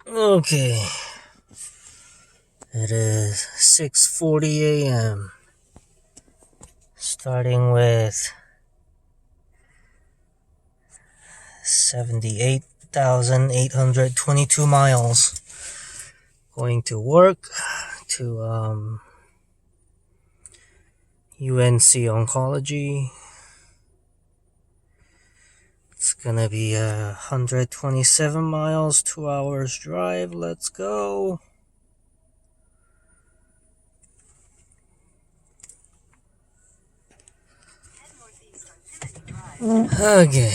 Okay, it is 6:40 a.m. Starting with 78,822 miles. Going to work to UNC Oncology. It's gonna be 127 miles, 2 hours drive. Let's go. Okay.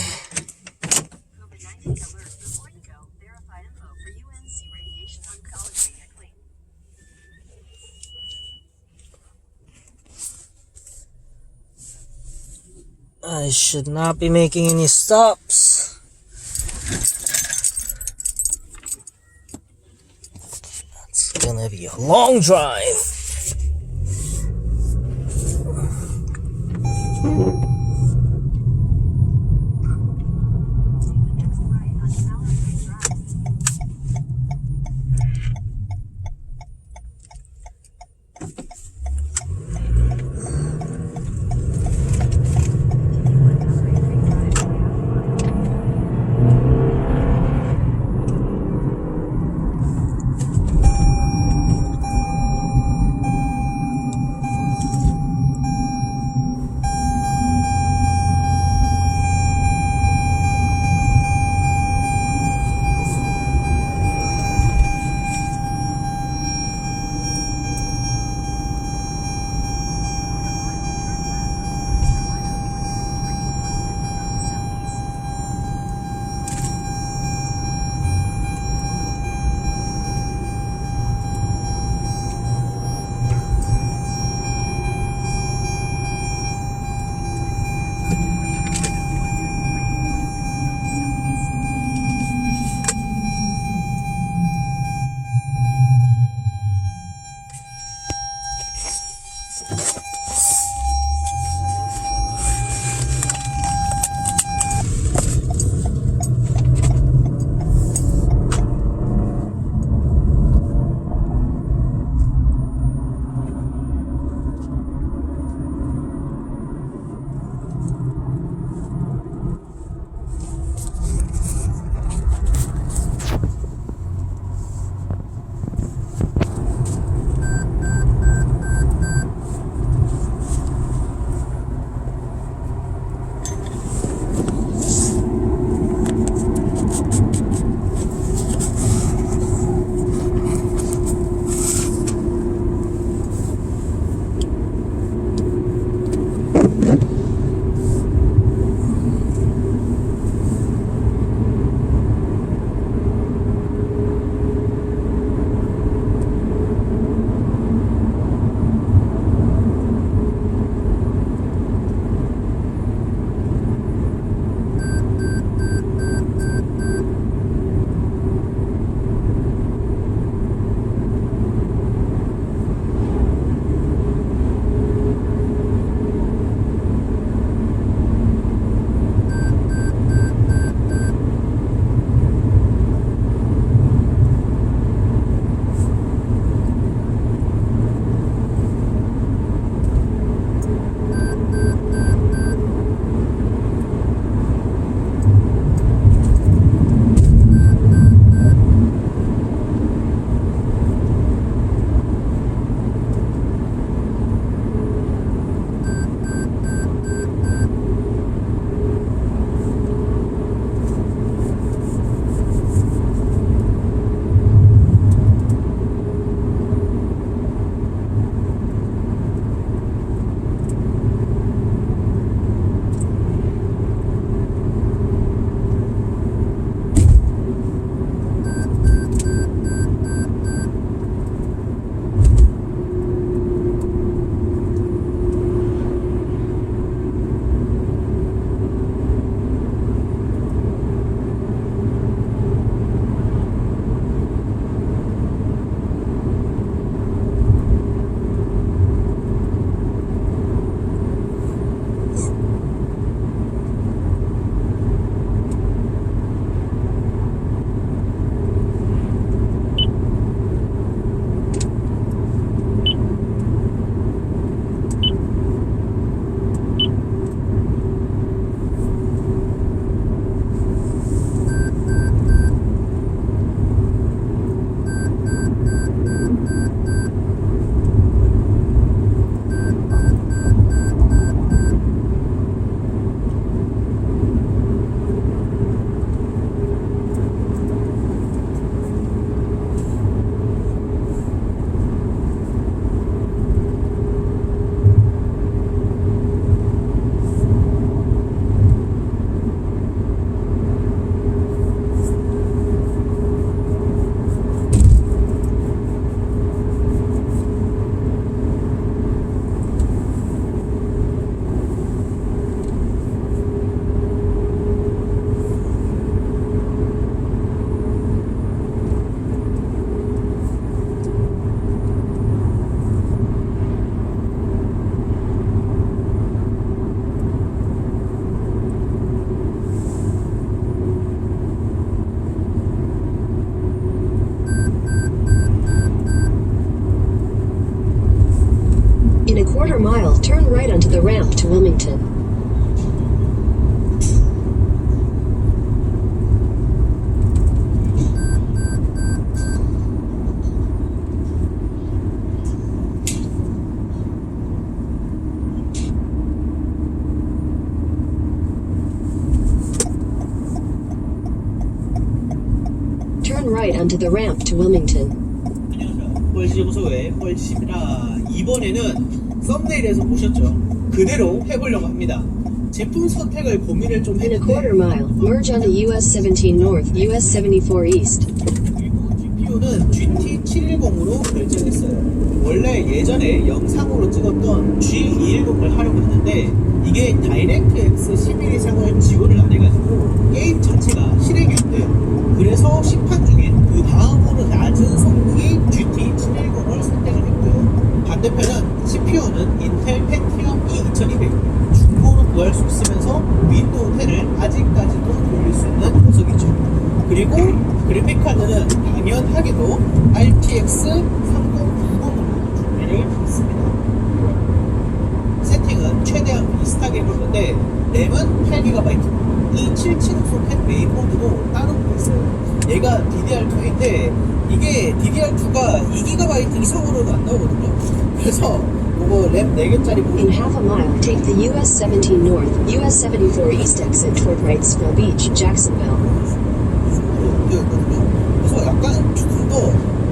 I should not be making any stops. It's gonna be a long drive. mile, turn right onto the ramp to Wilmington. Turn right onto the ramp to Wilmington. 안녕하세요. 뻘지구소의 뻘지입니다. 이번에는 썸네일에서 보셨죠? 그대로 해보려고 합니다. 제품 선택을 고민을 좀 In a 했는데 quarter mile, merge onto US 17 North, US 74 East. 그리고 GPU는 GT710으로 결정했어요. 원래 예전에 영상으로 찍었던 G210을 하려고 했는데 이게 다이렉트X 11이상을 지원을 안 해가지고 게임 자체가 실행이 안 돼요. 그래서 시판 중에 그 다음으로 낮은 성능의 GT710을 선택을 했고요. 반대편은 CPU는 인텔 펜티엄 E2200 중고로 구할 수 있으면서 윈도우 10을 아직까지도 돌릴 수 있는 녀석이죠. 그리고 그래픽카드는 당연하게도 RTX 3090으로 준비를 했습니다. 세팅은 최대한 비슷하게 해볼 건데 램은 8GB, 이 7760 펜 메인보드도 따로 있어요. 얘가 DDR2인데 이게 DDR2가 2GB 이상으로도 안 나오거든요. 그래서 이거 램 4개짜리 In half a mile, take the US 17 North, US 74 East exit toward Wrightsville Beach, Jacksonville. 있거든요. 그래서 약간 조금 더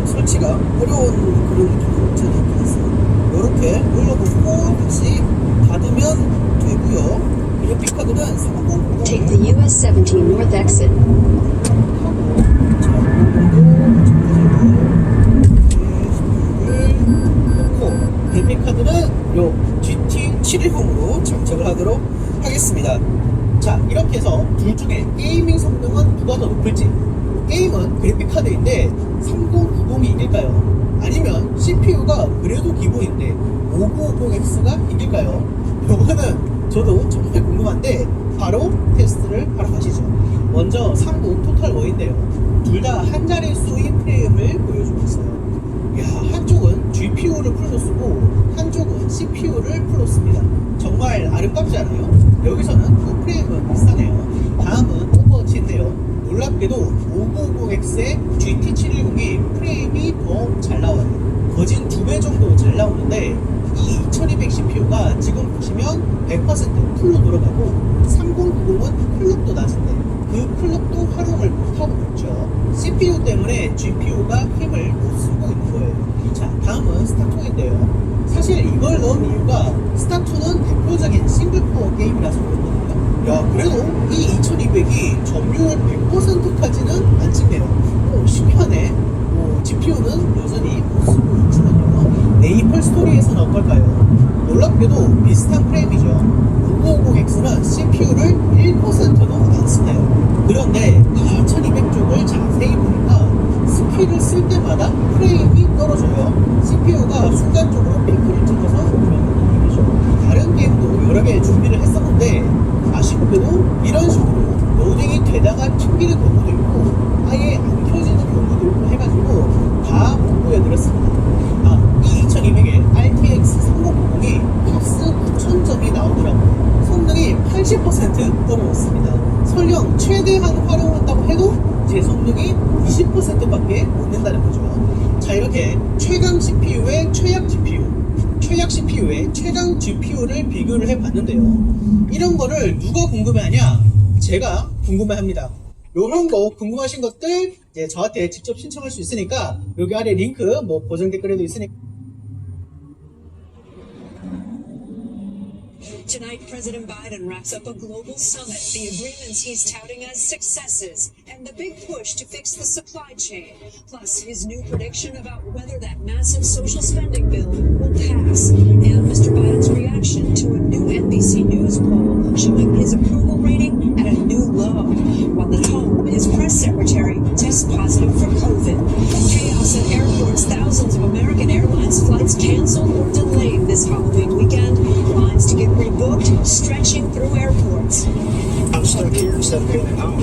설치가 어려운 그런 느낌으로 제가 있어요. 이렇게 올려놓고 다시 닫으면 되고요. 그래픽카드는 3090 Take the US 17 North exit. 그래픽카드는 요 GT710으로 장착을 하도록 하겠습니다. 자, 이렇게 해서 둘 중에 게이밍 성능은 누가 더 높을지, 게임은 그래픽카드인데 3090이 이길까요? 아니면 CPU가 그래도 기본인데 5950X가 이길까요? 요거는 저도 정말 궁금한데 바로 테스트를 하러 가시죠. 먼저 30 토탈 워인데요. 둘 다 한 자릿수의 프레임을 보여주고 있어요. 야, 한쪽은 GPU를 풀로 쓰고 한쪽은 CPU를 풀로 씁니다. 정말 아름답지 않아요? 여기서는 그 프레임은 비슷하네요. 다음은 오버워치인데요. 놀랍게도 5950X의 GT710이 프레임이 더 잘 나와요. 거진 2배 정도 잘 나오는데 이 2200 CPU가 지금 보시면 100% 풀로 돌아가고 3090은 클럭도 낮은데 그 클럭도 활용을 못하고 있죠. CPU 때문에 GPU가 힘을 못 쓰고 있는 거예요. 자, 다음은 스타2인데요. 사실 이걸 넣은 이유가 스타2는 대표적인 싱글코어 게임이라서 그렇거든요. 야, 그래도 이 2200이 점유율 100%까지는 안 찍네요. 신기하네. GPU는 여전히 못 쓰고 있지만요. 메이플 스토리에서는 어떨까요? 놀랍게도 비슷한 프레임이죠. 5950X는 CPU를 1%도 안 쓰네요. 그런데 이 2200 쪽을 자세히 보니까 스킬을 쓸 때마다 프레임이 떨어져요. CPU가 순간적으로 피크를 찍어서 그런 느낌이죠. 다른 게임도 여러 개 준비를 했었는데 아쉽게도 이런 식으로 로딩이 되다가 튕기는 경우도 있고 아예 안 켜지는 경우도 있고 해가지고 다 못 보여드렸습니다. 이 2200에 RTX 3090이 팝스 9000점이 나오더라고요. 성능이 80% 떨어졌습니다. 설령 최대한 활용한다고 해도 제 성능이 20%밖에 못 낸다는 거죠. 자, 이렇게 최강 CPU의 최약 GPU, 최약 CPU의 최강 GPU를 비교를 해봤는데요. 이런 거를 누가 궁금해하냐? 제가 궁금해합니다. 요런 거 궁금하신 것들 이제 저한테 직접 신청할 수 있으니까 여기 아래 링크 고정 댓글에도 있으니까. Tonight, President Biden wraps up a global summit, the agreements he's touting as successes, and the big push to fix the supply chain, plus his new prediction about whether that massive social spending bill will pass, and Mr. Biden's reaction to a new NBC News poll showing his approval rating at a new low, while at home, his press secretary tests positive for COVID. Chaos at airports, thousands of American Airlines flights canceled or delayed this Halloween weekend, lines to get rebooked stretching through airports. I'm stuck here instead of being at home.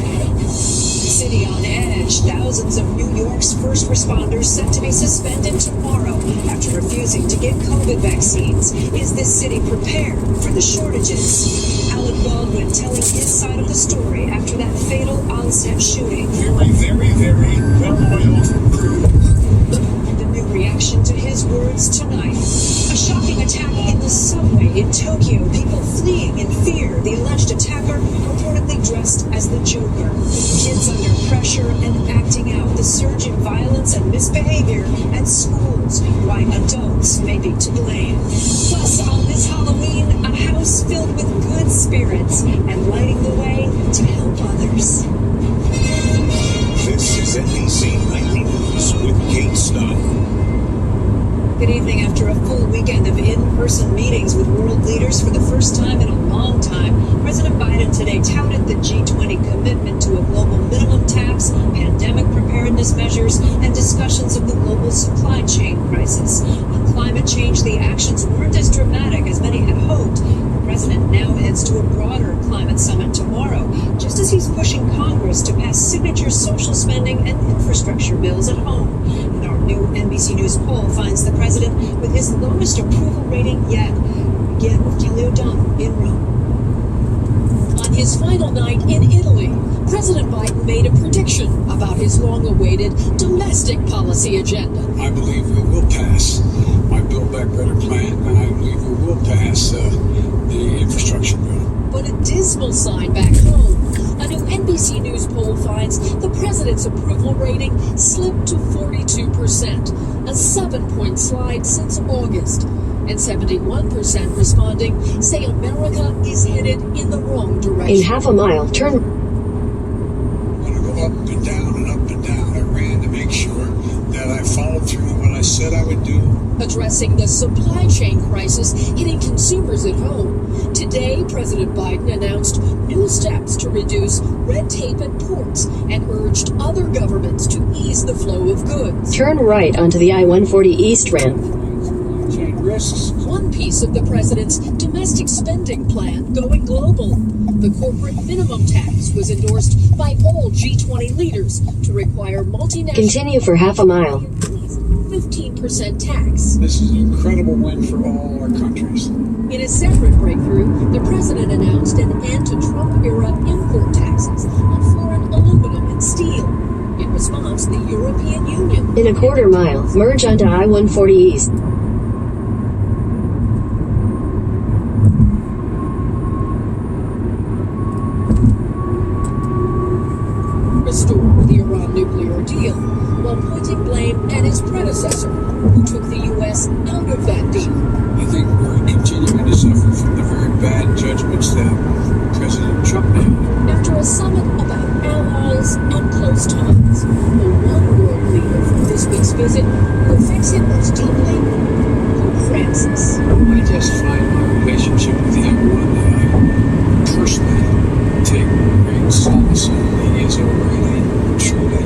city on edge. Thousands of New York's first responders set to be suspended tomorrow after refusing to get COVID vaccines. Is this city prepared for the shortages? Alec Baldwin telling his side of the story after that fatal on-set shooting. Very, very, very well-oiled crew. The new reaction to his words tonight. A shocking attack in the subway in Tokyo. People fleeing in fear. The alleged attacker reportedly dressed as the Joker. Kids under pressure and acting out. The surge in violence and misbehavior at schools. Why adults may be to blame. Plus, on this Halloween, a house filled with good spirits and lighting the way to help others. This is NBC Nightly News with Kate Stein. Good evening. After a full weekend of in-person meetings with world leaders for the first time in a long time, President Biden today touted the G20 commitment to a global minimum tax, pandemic preparedness measures, and discussions of the global supply chain crisis. On climate change, the actions weren't as dramatic as many had hoped. The president now heads to a broader climate summit tomorrow, just as he's pushing Congress to pass signature social spending and infrastructure bills at home. And our new NBC News poll finds the president with his lowest approval rating yet. Again with Kelly O'Donnell in Rome. On his final night in Italy, President Biden made a prediction about his long-awaited domestic policy agenda. I believe we will pass my Build Back Better plan, and I believe we will pass the infrastructure bill. But a dismal sign back home. A new NBC News poll finds the president's approval rating slipped to 42%, a 7-point slide since August. And 71% responding say America is headed in the wrong direction. In half a mile, turn. I'm going to go up and down and up and down. I ran to make sure that I followed through on what I said I would do. Addressing the supply chain crisis hitting consumers at home. Today, President Biden announced new steps to reduce red tape at ports and urged other governments to ease the flow of goods. Turn right onto the I-140 East ramp. Risks. One piece of the president's domestic spending plan going global. The corporate minimum tax was endorsed by all G20 leaders to require multinational Continue for half a mile. 15% tax. This is an incredible win for all our countries. In a separate breakthrough, the president announced an end to Trump-era import taxes on foreign aluminum and steel. In response, the European Union. In a quarter mile, merge onto I-140 East. Restored the Iran nuclear deal, while pointing blame at his predecessor, who took the U.S. out of that deal. I think we're continuing to suffer from the very bad judgments that President Trump made. After a summit about allies and close ties, the one world leader from this week's visit who affects him most deeply, Pope Francis. I just find my relationship with him one that I personally take great solace in. He is a really, truly,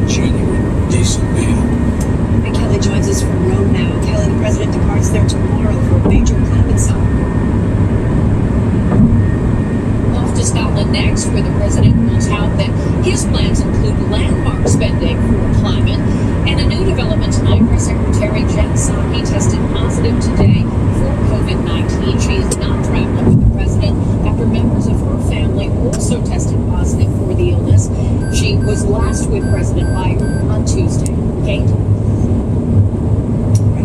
genuine, decent man. And Kelly joins us from Rome now. Kelly, the president departs there tomorrow for a major climate summit. Off to Scotland next, where the president will tout that his plans include landmark spending for climate. And a new development tonight, Press Secretary Jen Psaki tested positive today for COVID-19. She is not traveling with the president after members of her family also tested positive for the illness. She was last with President Biden on Tuesday. Kate?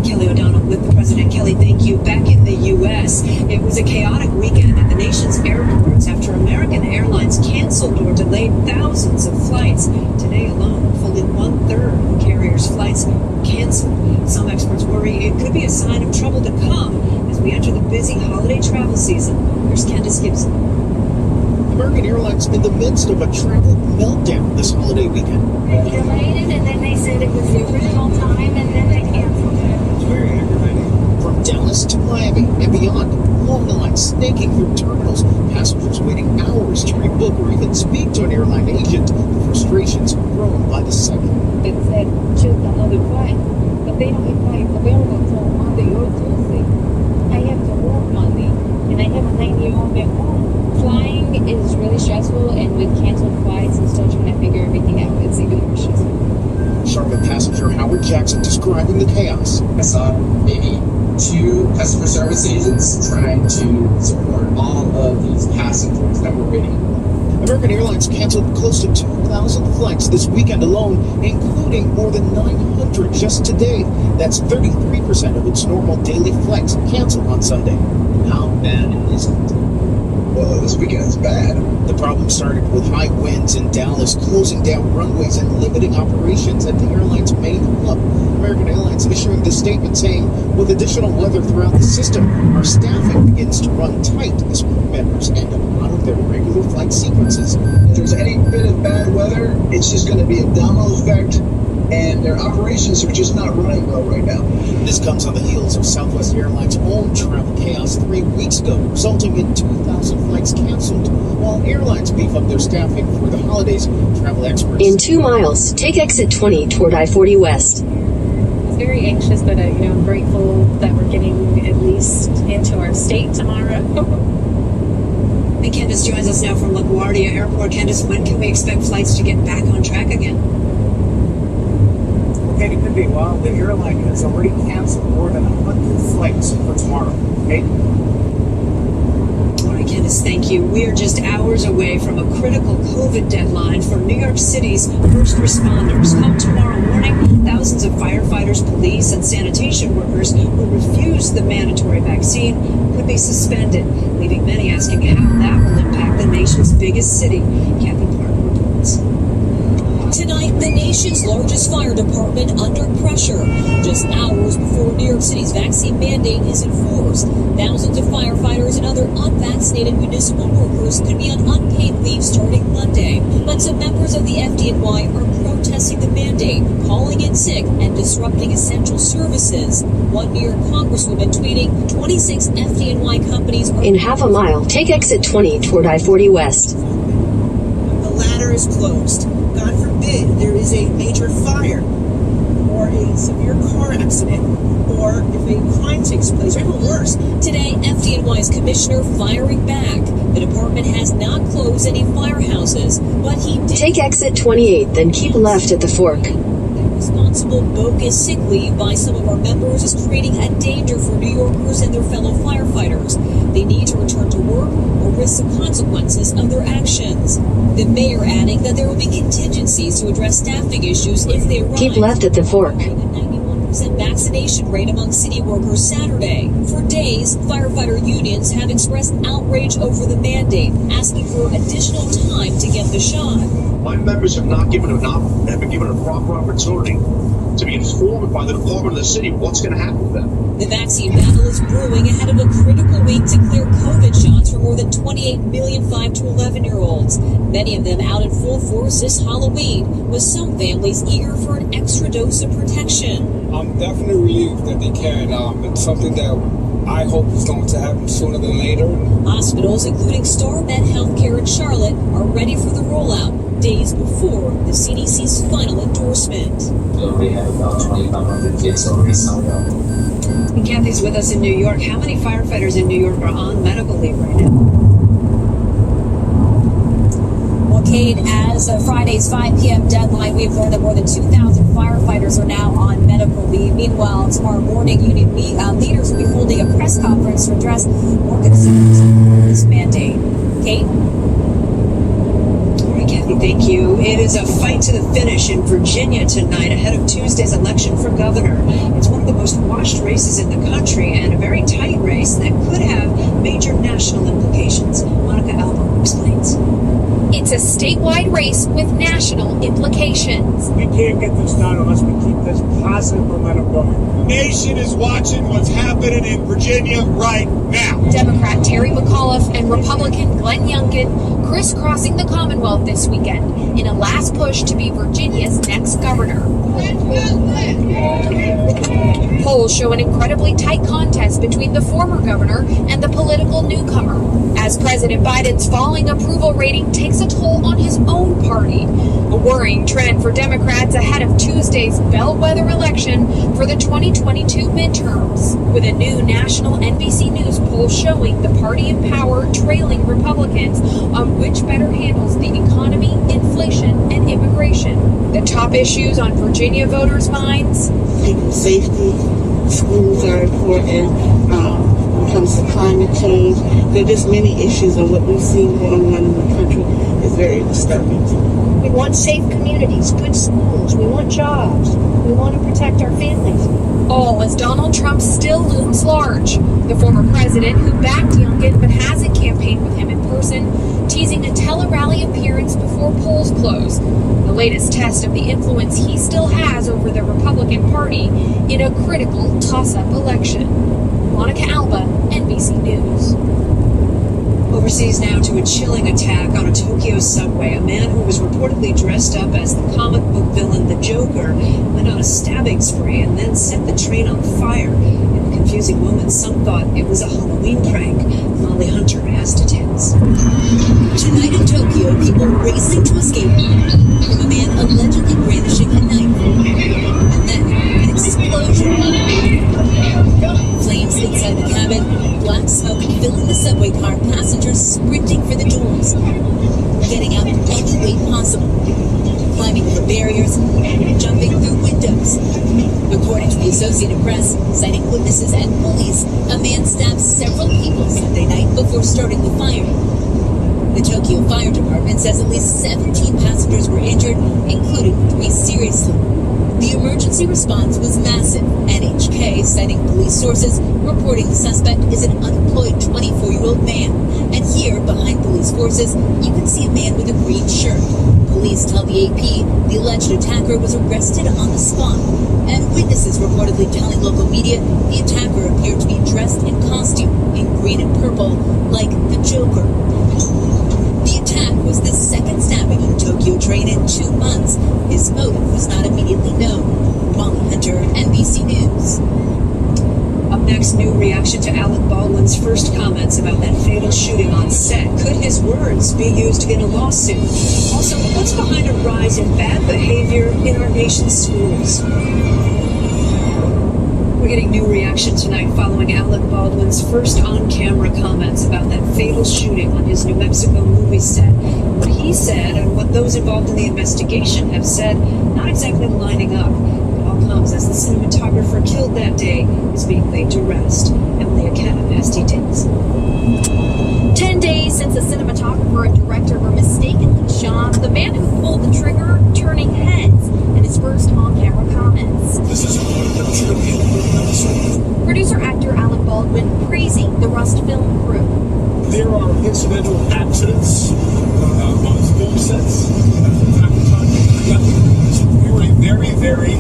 Kelly O'Donnell with the president. Kelly, thank you. Back in the U.S., it was a chaotic weekend at the nation's airports after American Airlines canceled or delayed thousands of flights. Today alone, fully 1/3 of the carrier's flights canceled. Some experts worry it could be a sign of trouble to come as we enter the busy holiday travel season. Here's Candace Gibson. American Airlines in the midst of a travel meltdown this holiday weekend. They delayed it, and then they said it was the original time, and then they canceled it. It's very aggravating. From Dallas to Miami and beyond, long lines snaking through terminals, passengers waiting hours to rebook or even speak to an airline agent. The frustrations grown by the second. It said choose another flight, but they don't have flights available until Monday or Tuesday. I have to work Monday, and I have a 9-year-old at home. Flying is really stressful, and with canceled flights and still trying to figure everything out. causing the chaos. I saw maybe 2 customer service agents trying to support all of these passengers that were waiting. American Airlines canceled close to 2,000 flights this weekend alone, including more than 900 just today. That's 33% of its normal daily flights canceled on Sunday. How bad is it? Well, this weekend is bad. The problem started with high winds in Dallas, closing down runways and limiting operations at the airline's main hub. American Airlines issuing this statement saying, with additional weather throughout the system, our staffing begins to run tight as crew members end up out of their regular flight sequences. If there's any bit of bad weather, it's just going to be a domino effect, and their operations are just not running well right now. This comes on the heels of Southwest Airlines' own travel chaos 3 weeks ago, resulting in 2,000 flights canceled. While airlines beef up their staffing for the holidays, travel experts... In 2 miles, take exit 20 toward I-40 West. It's very anxious, but I'm grateful that we're getting at least into our state tomorrow. And Candace joins us now from LaGuardia Airport. Candace, when can we expect flights to get back on track again? Okay, it could be. Well, the airline has already canceled more than 100 flights for tomorrow. Okay? All right, Candace, thank you. We are just hours away from a critical COVID deadline for New York City's first responders. Come tomorrow morning, thousands of firefighters, police, and sanitation workers who refuse the mandatory vaccine could be suspended, leaving many asking how that will impact the nation's biggest city. Kathy Park reports. Tonight, the nation's largest fire department under pressure. Just hours before New York City's vaccine mandate is enforced, thousands of firefighters and other unvaccinated municipal workers could be on unpaid leave starting Monday. But some members of the FDNY are protesting the mandate, calling in sick and disrupting essential services. One New York congresswoman tweeting, 26 FDNY companies are... In half a mile, take exit 20 toward I-40 West. The ladder is closed. God forbid there is a major fire or a severe car accident or if a crime takes place or even worse. Today, FDNY's commissioner firing back. The department has not closed any firehouses, but he did... Take exit 28, then keep left at the fork. Responsible bogus sick leave by some of our members is creating a danger for New Yorkers and their fellow firefighters. They need to return to work or risk the consequences of their actions. The mayor adding that there will be contingencies to address staffing issues if they arise. Keep left at the fork. 91% vaccination rate among city workers Saturday. For days, firefighter unions have expressed outrage over the mandate, asking for additional time to get the shot. My members have been given a proper opportunity to be informed by the department of the city what's going to happen to them. The vaccine battle is brewing ahead of a critical week to clear COVID shots for more than 28 million 5 to 11-year-olds. Many of them out in full force this Halloween, with some families eager for an extra dose of protection. I'm definitely relieved that they can. It's something that I hope is going to happen sooner than later. Hospitals, including StarMed Healthcare in Charlotte, are ready for the rollout days before the CDC's final endorsement. We already have about 2,500 kids already signed up. And Kathy's with us in New York. How many firefighters in New York are on medical leave right now? Well, Kate, as of Friday's 5 p.m. deadline, we've learned that more than 2,000 firefighters are now on medical leave. Meanwhile, tomorrow morning, union leaders will be holding a press conference to address more concerns over this mandate. Kate? All right, Kathy, thank you. It is a fight to the finish in Virginia tonight ahead of Tuesday's election for governor. It's one of the most watched races in the country and a very tight race that could have major national implications. Monica Albert explains. It's a statewide race with national implications. We can't get this done unless we keep this positive momentum going. The nation is watching what's happening in Virginia right now. Democrat Terry McAuliffe and Republican Glenn Youngkin crisscrossing the Commonwealth this weekend in a last push to be Virginia's next governor. Polls show an incredibly tight contest between the former governor and the political newcomer, as President Biden's falling approval rating takes a toll on his own party. A worrying trend for Democrats ahead of Tuesday's bellwether election for the 2022 midterms, with a new national NBC News poll showing the party in power trailing Republicans on which better handles the economy, inflation, and immigration. The top issues on Virginia voters' minds? People's safety, schools are important, when it comes to climate change. There are just many issues, and what we've seen going on in the country is very disturbing. We want safe communities, good schools. We want jobs. We want to protect our families. All as Donald Trump still looms large. The former president, who backed Youngkin but hasn't campaigned with him in person, teasing a tele-rally appearance before polls close. The latest test of the influence he still has over the Republican Party in a critical toss-up election. Monica Alba, NBC News. Overseas now to a chilling attack on a Tokyo subway. A man who was reportedly dressed up as the comic book villain, the Joker, went on a stabbing spree and then set the train on fire. In the confusing moment, some thought it was a Halloween prank. Molly Hunter has details. Tonight in Tokyo, people racing to escape from a man allegedly brandishing a knife. And then, an explosion. Flames inside the cabin, black smoke filling the subway car, passengers sprinting for the doors, getting out any way possible, climbing over barriers, jumping through windows. According to the Associated Press, citing witnesses and police, a man stabbed several people Sunday night before starting the fire. The Tokyo Fire Department says at least 17 passengers were injured, including 3 seriously. The emergency response was massive. NHK, citing police sources, reporting the suspect is an unemployed 24-year-old man. And here, behind police forces, you can see a man with a green shirt. Police tell the AP the alleged attacker was arrested on the spot. And witnesses reportedly telling local media the attacker appeared to be dressed in costume, in green and purple, like the Joker. The attack was the second stabbing on a Tokyo train in 2 months. His motive was not immediately known. Molly Hunter, NBC News. Up next, new reaction to Alec Baldwin's first comments about that fatal shooting on set. Could his words be used in a lawsuit? Also, what's behind a rise in bad behavior in our nation's schools? We're getting new reaction tonight following Alec Baldwin's first on-camera comments about that fatal shooting on his New Mexico movie set. What he said and what those involved in the investigation have said, not exactly lining up. It all comes as the cinematographer killed that day is being laid to rest. Emily Akana has details. 10 days since the cinematographer and director were mistakenly shot, the man who pulled the trigger turning heads in his first on-camera comments. This is Producer actor Alec Baldwin praising the Rust film crew. There are incidental accidents on film sets. From time to time, we were a very, very,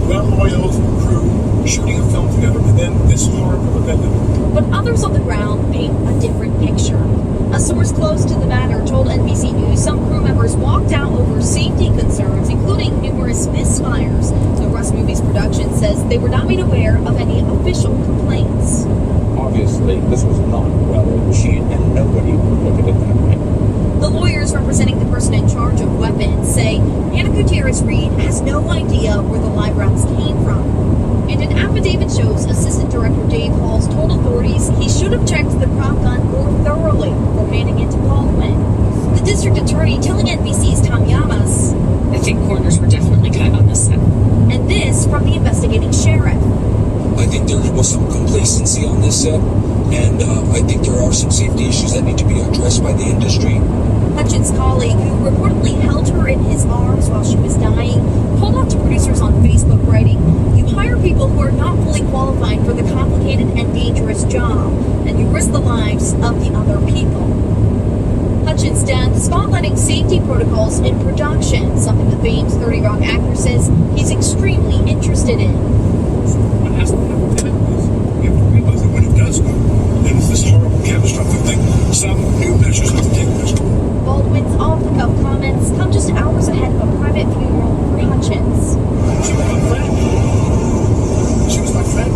well-oiled crew shooting a film together, and then this horrible event. But others on the ground paint a different picture. A source close to the matter told NBC News some crew members walked out over safety concerns, including numerous misfires. The Rust movie's production says they were not made aware of any official complaints. Obviously, this was not well machined, and nobody would look at it that way. The lawyers representing the person in charge of weapons say Hannah Gutierrez-Reed has no idea where the live rounds came from. And an affidavit shows Assistant Director Dave Halls told authorities he should have checked the prop gun more thoroughly before handing it to Baldwin. The district attorney telling NBC's Tom Llamas, I think corners were definitely cut on this set. And this from the investigating sheriff. I think there was some complacency on this set, and I think there are some safety issues that need to be addressed by the industry. Hutchins' colleague, who reportedly held her in his arms while she was dying, called out to producers on Facebook, writing, "You hire people who are not fully qualified for the complicated and dangerous job, and you risk the lives of the other people." Hutchins' death spotlighting safety protocols in production, something the famed 30 Rock actor says he's extremely interested in. What has to happen then is we have to realize that when it does go, then it's this horrible catastrophic thing. Some new measures have to take place. Baldwin's off-the-cuff comments come just hours ahead of a private funeral for Hutchins. She was my friend. She was my friend.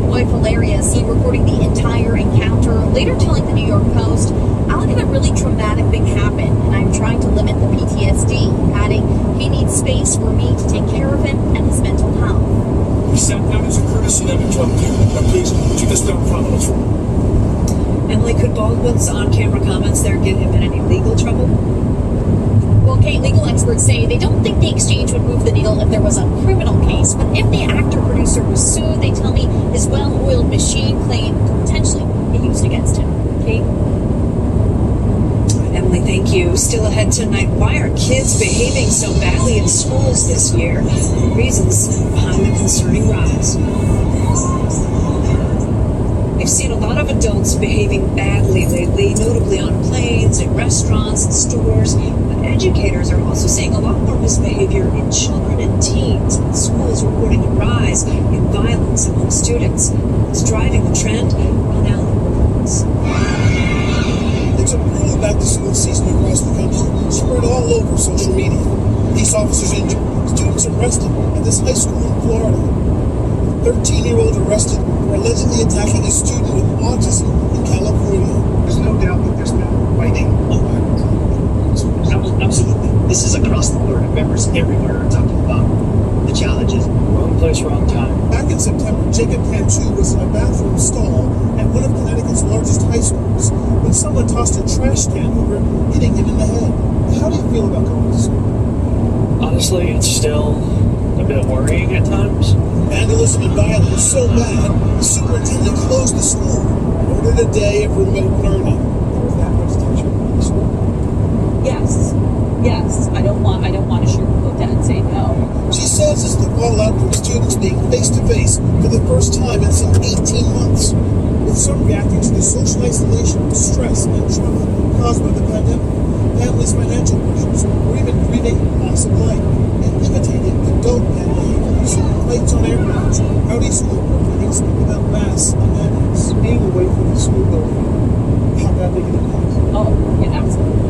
Lloyd Valeria seen recording the entire encounter, later telling the New York Post, "Alec had a really traumatic thing happen, and I'm trying to limit the PTSD," adding, "He needs space for me to take care of him and his mental health." We sat down as a courtesy that we talked to you. Now please, would you just don't follow us? Emily, could Baldwin's on-camera comments there get him in any legal trouble? Well, Kate, legal experts say they don't think the exchange would move the needle if there was a criminal case, but if the actor-producer was sued, they tell me his well-oiled machine claim could potentially be used against him. Kate? Emily, thank you. Still ahead tonight, why are kids behaving so badly in schools this year? Reasons behind the concerning rise. We've seen a lot of adults behaving badly lately, notably on planes, in restaurants, and stores. But educators are also seeing a lot more misbehavior in children and teens, with schools reporting a rise in violence among students. It's driving the trend. Ron Allen reports. It's a brutal back-to-school season across the country, spread all over social media. Police officers injured, students arrested at this high school in Florida. 13-year-old arrested for allegedly attacking a student with autism in California. There's no doubt that there's been fighting absolutely. This is across the board. Members everywhere are talking about the challenges. Wrong place, wrong time. Back in September, Jacob Cantu was in a bathroom stall at one of Connecticut's largest high schools when someone tossed a trash can over, hitting him in the head. How do you feel about going to school? Honestly, it's still a bit worrying at times. Vandalism and violence so bad, the superintendent closed the school and ordered a day of remote learning. There was that much tension in the school. Yes. I don't want to sugarcoat that and say no. She says it's the fallout from students being face-to-face for the first time in some 18 months, with some reacting to the social isolation, stress, and trauma caused by the pandemic, families' financial pressures, or even grieving loss of life, and imitating adult bad behaviors, fights on airplanes, rowdy school meetings without masks and manners. Being away from the school building, how bad they can impact. Oh, yeah, absolutely.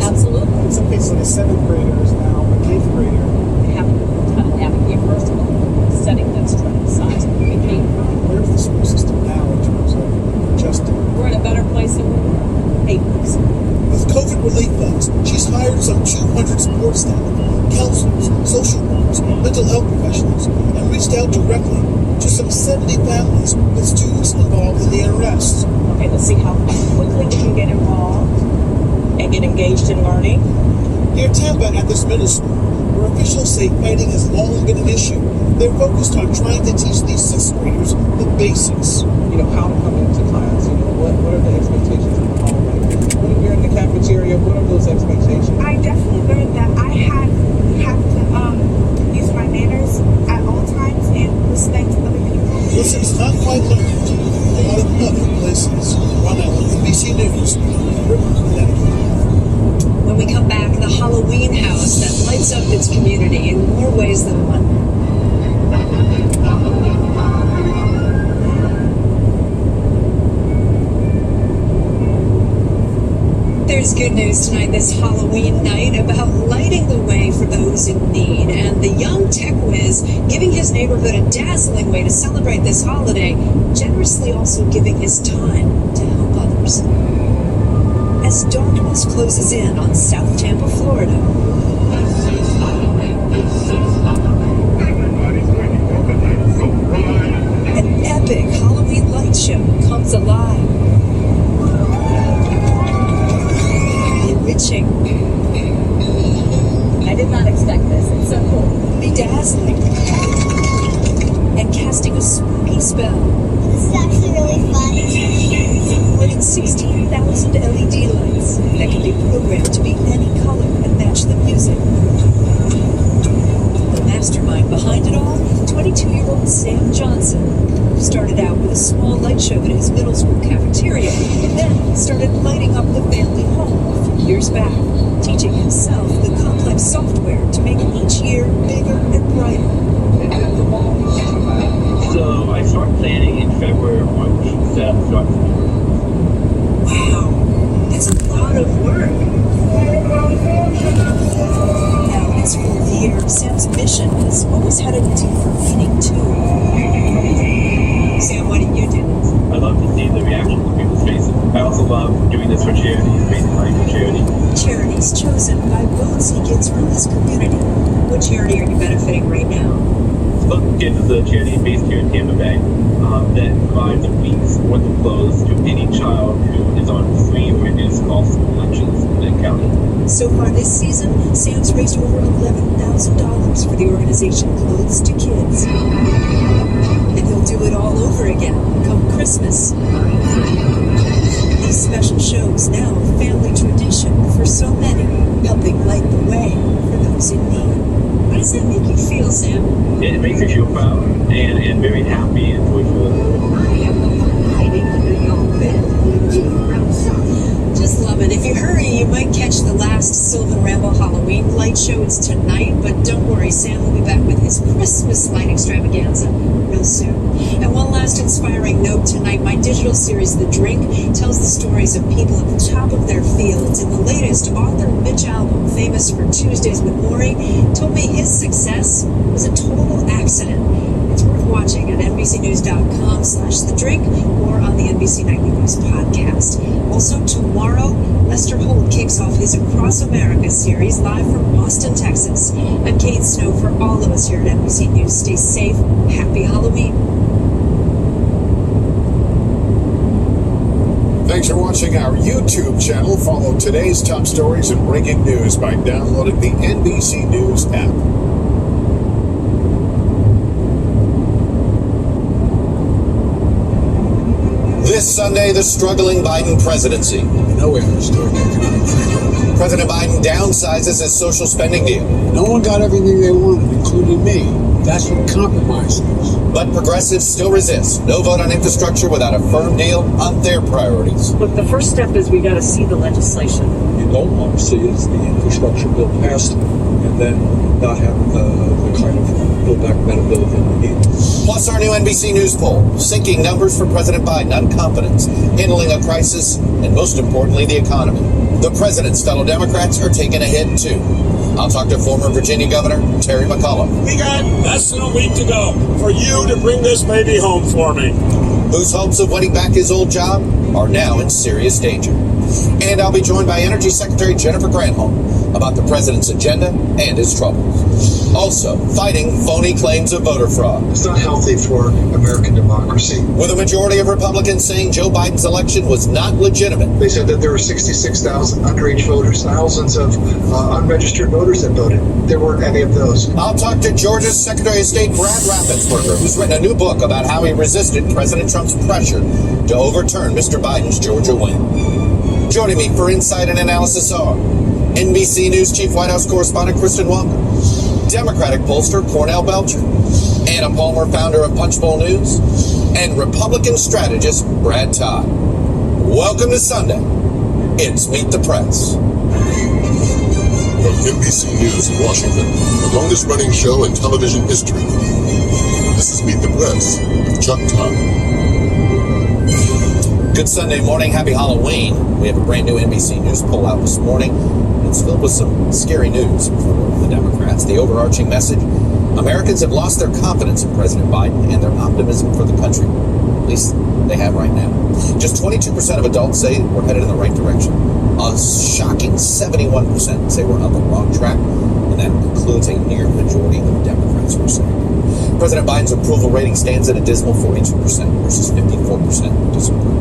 Absolutely. In some cases, like a 7th grader is now an 8th grader. They have a key first of all, setting that's trying to size of the behavior. Where's the school system now in terms of adjusting? We're in a better place than we were 8 weeks ago. With COVID relief funds, she's hired some 200 support staff, counselors, social workers, mental health professionals, and reached out directly to some 70 families with students involved in the unrest. Okay, let's see how quickly we can get involved and get engaged in learning. Near Tampa at this middle school, where officials say fighting has long been an issue, they're focused on trying to teach these 6th graders the basics. You know, how to come into class, what are the expectations in the hallway? When you're in the cafeteria, what are those expectations? I definitely learned that I have to use my manners at all times and respect other people. Lessons not quite learned a lot of other places. Ron Allen, NBC News, Connecticut. When we come back, the Halloween house that lights up its community in more ways than one. There's good news tonight, this Halloween night, about lighting the way for those in need. And the young tech whiz giving his neighborhood a dazzling way to celebrate this holiday, generously also giving his time to help others. As darkness closes in on South Tampa, Florida. An epic Halloween light show comes alive. Enriching. I did not expect this. It's so cool. Bedazzling. And casting a spooky spell. This is actually really fun. More than 16,000 LED lights that can be programmed to be any color and match the music. The mastermind behind it all, 22-year-old Sam Johnson, who started out with a small light show at his middle school cafeteria, and then started lighting up the family home a few years back, teaching himself the complex software to make each year bigger and brighter. So I start planning in February or March. Wow, that's a lot of work. Now, in its 4th year, Sam's mission has always had a deeper meaning, too. Sam, what do you do? I love to see the reaction on people's faces. I also love doing this for charity, raising money for charity. Charities chosen by votes he gets from his community. What charity are you benefiting right now? Look Kids is a charity based here in Tampa Bay that provides a week's worth of clothes to any child who is on free or reduced cost lunches. That County. So far this season, Sam's raised over $11,000 for the organization Clothes to Kids. And he'll do it all over again come Christmas. These special shows now a family tradition for so many, helping light the way for those in need. How does that make you feel, Sam? It makes me feel proud and very happy and joyful. Just love it. If you hurry, you might catch the last Sylvan Ramble Halloween light show. It's tonight, but don't worry, Sam will be back with his Christmas light extravaganza real soon. And one last inspiring note tonight, my digital series, The Drink, tells the stories of people at the top of their fields. In the latest, author Mitch Albom, famous for Tuesdays with Maury, told me his success was a total accident. It's worth watching at NBCNews.com/The Drink or on the NBC Nightly News podcast. Also tomorrow, Lester Holt kicks off his Across America series live from Austin, Texas. I'm Kate Snow. For all of us here at NBC News, stay safe. Happy Halloween. Thanks for watching our YouTube channel. Follow today's top stories and breaking news by downloading the NBC News app. This Sunday, the struggling Biden presidency. Nowhere historic economic freedom. President Biden downsizes his social spending deal. No one got everything they wanted, including me. That's what compromise is. But progressives still resist. No vote on infrastructure without a firm deal on their priorities. Look, the first step is we got to see the legislation. You don't want to see is the infrastructure bill passed and then not have the kind of Build Back Better bill that we need. Plus our new NBC News poll, sinking numbers for President Biden on confidence, handling a crisis, and most importantly, the economy. The president's fellow Democrats are taking a hit too. I'll talk to former Virginia Governor Terry McAuliffe. We got less than a week to go for you to bring this baby home for me. Whose hopes of winning back his old job are now in serious danger. And I'll be joined by Energy Secretary Jennifer Granholm about the president's agenda and his troubles. Also, fighting phony claims of voter fraud. It's not healthy for American democracy. With a majority of Republicans saying Joe Biden's election was not legitimate. They said that there were 66,000 underage voters, thousands of unregistered voters that voted. There weren't any of those. I'll talk to Georgia's Secretary of State Brad Raffensperger, who's written a new book about how he resisted President Trump's pressure to overturn Mr. Biden's Georgia win. Joining me for insight and analysis are NBC News Chief White House Correspondent Kristen Welker, Democratic pollster Cornell Belcher, Anna Palmer, founder of Punchbowl News, and Republican strategist Brad Todd. Welcome to Sunday. It's Meet the Press. From NBC News in Washington, the longest running show in television history. This is Meet the Press with Chuck Todd. Good Sunday morning. Happy Halloween. We have a brand new NBC News poll out this morning. It's filled with some scary news for the Democrats. The overarching message, Americans have lost their confidence in President Biden and their optimism for the country. At least they have right now. Just 22% of adults say we're headed in the right direction. A shocking 71% say we're on the wrong track, and that includes a near majority of Democrats who are saying. President Biden's approval rating stands at a dismal 42% versus 54% disapproval.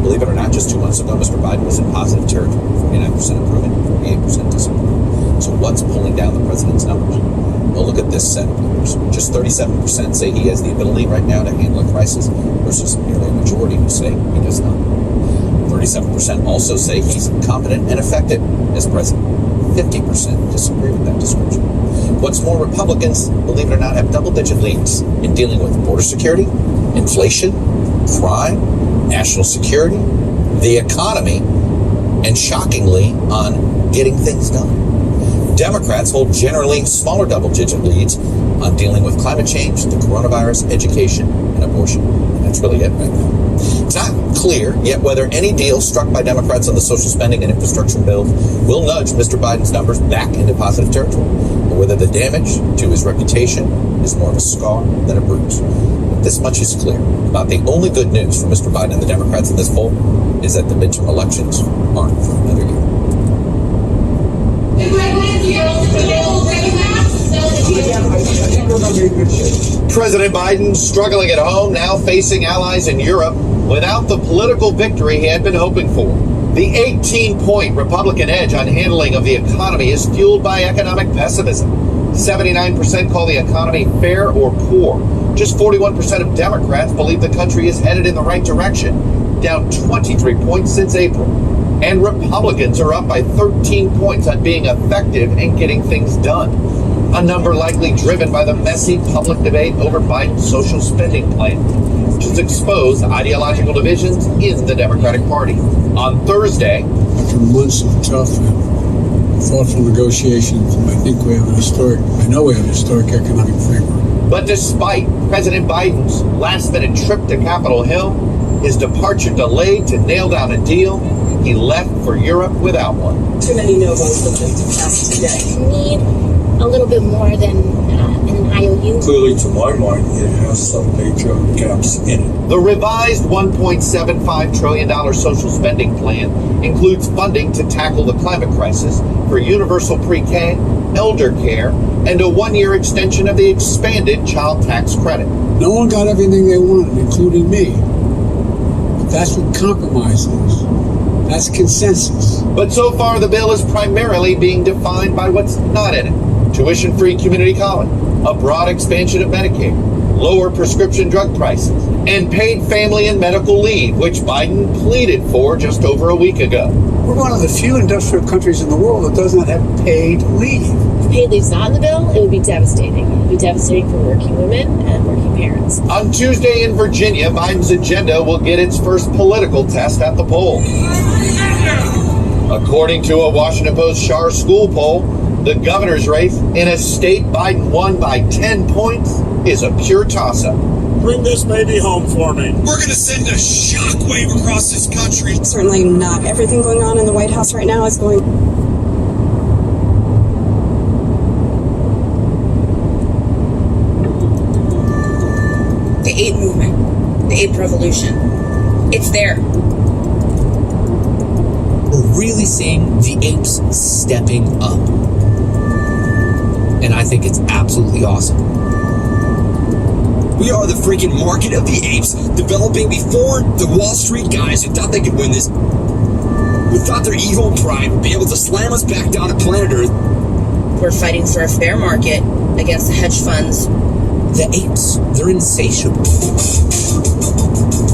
Believe it or not, just 2 months ago, Mr. Biden was in positive territory, 49% approving, 48% disapproval. So what's pulling down the president's numbers? Well, look at this set of numbers. Just 37% say he has the ability right now to handle a crisis versus nearly a majority who say he does not. 37% also say he's competent and effective as president. 50% disagree with that description. What's more, Republicans, believe it or not, have double-digit leads in dealing with border security, inflation, crime, national security, the economy, and shockingly, on getting things done. Democrats hold generally smaller double-digit leads on dealing with climate change, the coronavirus, education, and abortion. And that's really it right now. It's not clear yet whether any deal struck by Democrats on the social spending and infrastructure bills will nudge Mr. Biden's numbers back into positive territory, or whether the damage to his reputation is more of a scar than a bruise. But this much is clear. About the only good news for Mr. Biden and the Democrats in this poll is that the midterm elections aren't for another year. President Biden struggling at home, now facing allies in Europe without the political victory he had been hoping for. The 18-point Republican edge on handling of the economy is fueled by economic pessimism. 79% call the economy fair or poor. Just 41% of Democrats believe the country is headed in the right direction, down 23 points since April. And Republicans are up by 13 points on being effective in getting things done. A number likely driven by the messy public debate over Biden's social spending plan, which has exposed ideological divisions in the Democratic Party. On Thursday, after months of tough and thoughtful negotiations, I know we have a historic economic framework. But despite President Biden's last-minute trip to Capitol Hill, his departure delayed to nail down a deal, he left for Europe without one. Too many no votes to pass today. Need a little bit more than an IOU. Clearly, to my mind, it has some major gaps in it. The revised $1.75 trillion social spending plan includes funding to tackle the climate crisis for universal pre-K, elder care, and a one-year extension of the expanded child tax credit. No one got everything they wanted, including me. But that's what compromise is. That's consensus. But so far, the bill is primarily being defined by what's not in it. Tuition-free community college, a broad expansion of Medicaid, lower prescription drug prices, and paid family and medical leave, which Biden pleaded for just over a week ago. We're one of the few industrial countries in the world that does not have paid leave. If paid leave's not in the bill, it would be devastating. It would be devastating for working women and working parents. On Tuesday in Virginia, Biden's agenda will get its first political test at the polls. According to a Washington Post Schar School poll, the governor's race in a state Biden won by 10 points is a pure toss-up. Bring this baby home for me. We're going to send a shockwave across this country. Certainly not everything going on in the White House right now is going. The ape movement, the ape revolution, it's there. We're really seeing the apes stepping up. And I think it's absolutely awesome. We are the freaking market of the apes, developing before the Wall Street guys who thought they could win this. Who thought their evil pride would be able to slam us back down to planet Earth. We're fighting for a fair market against the hedge funds. The apes, they're insatiable.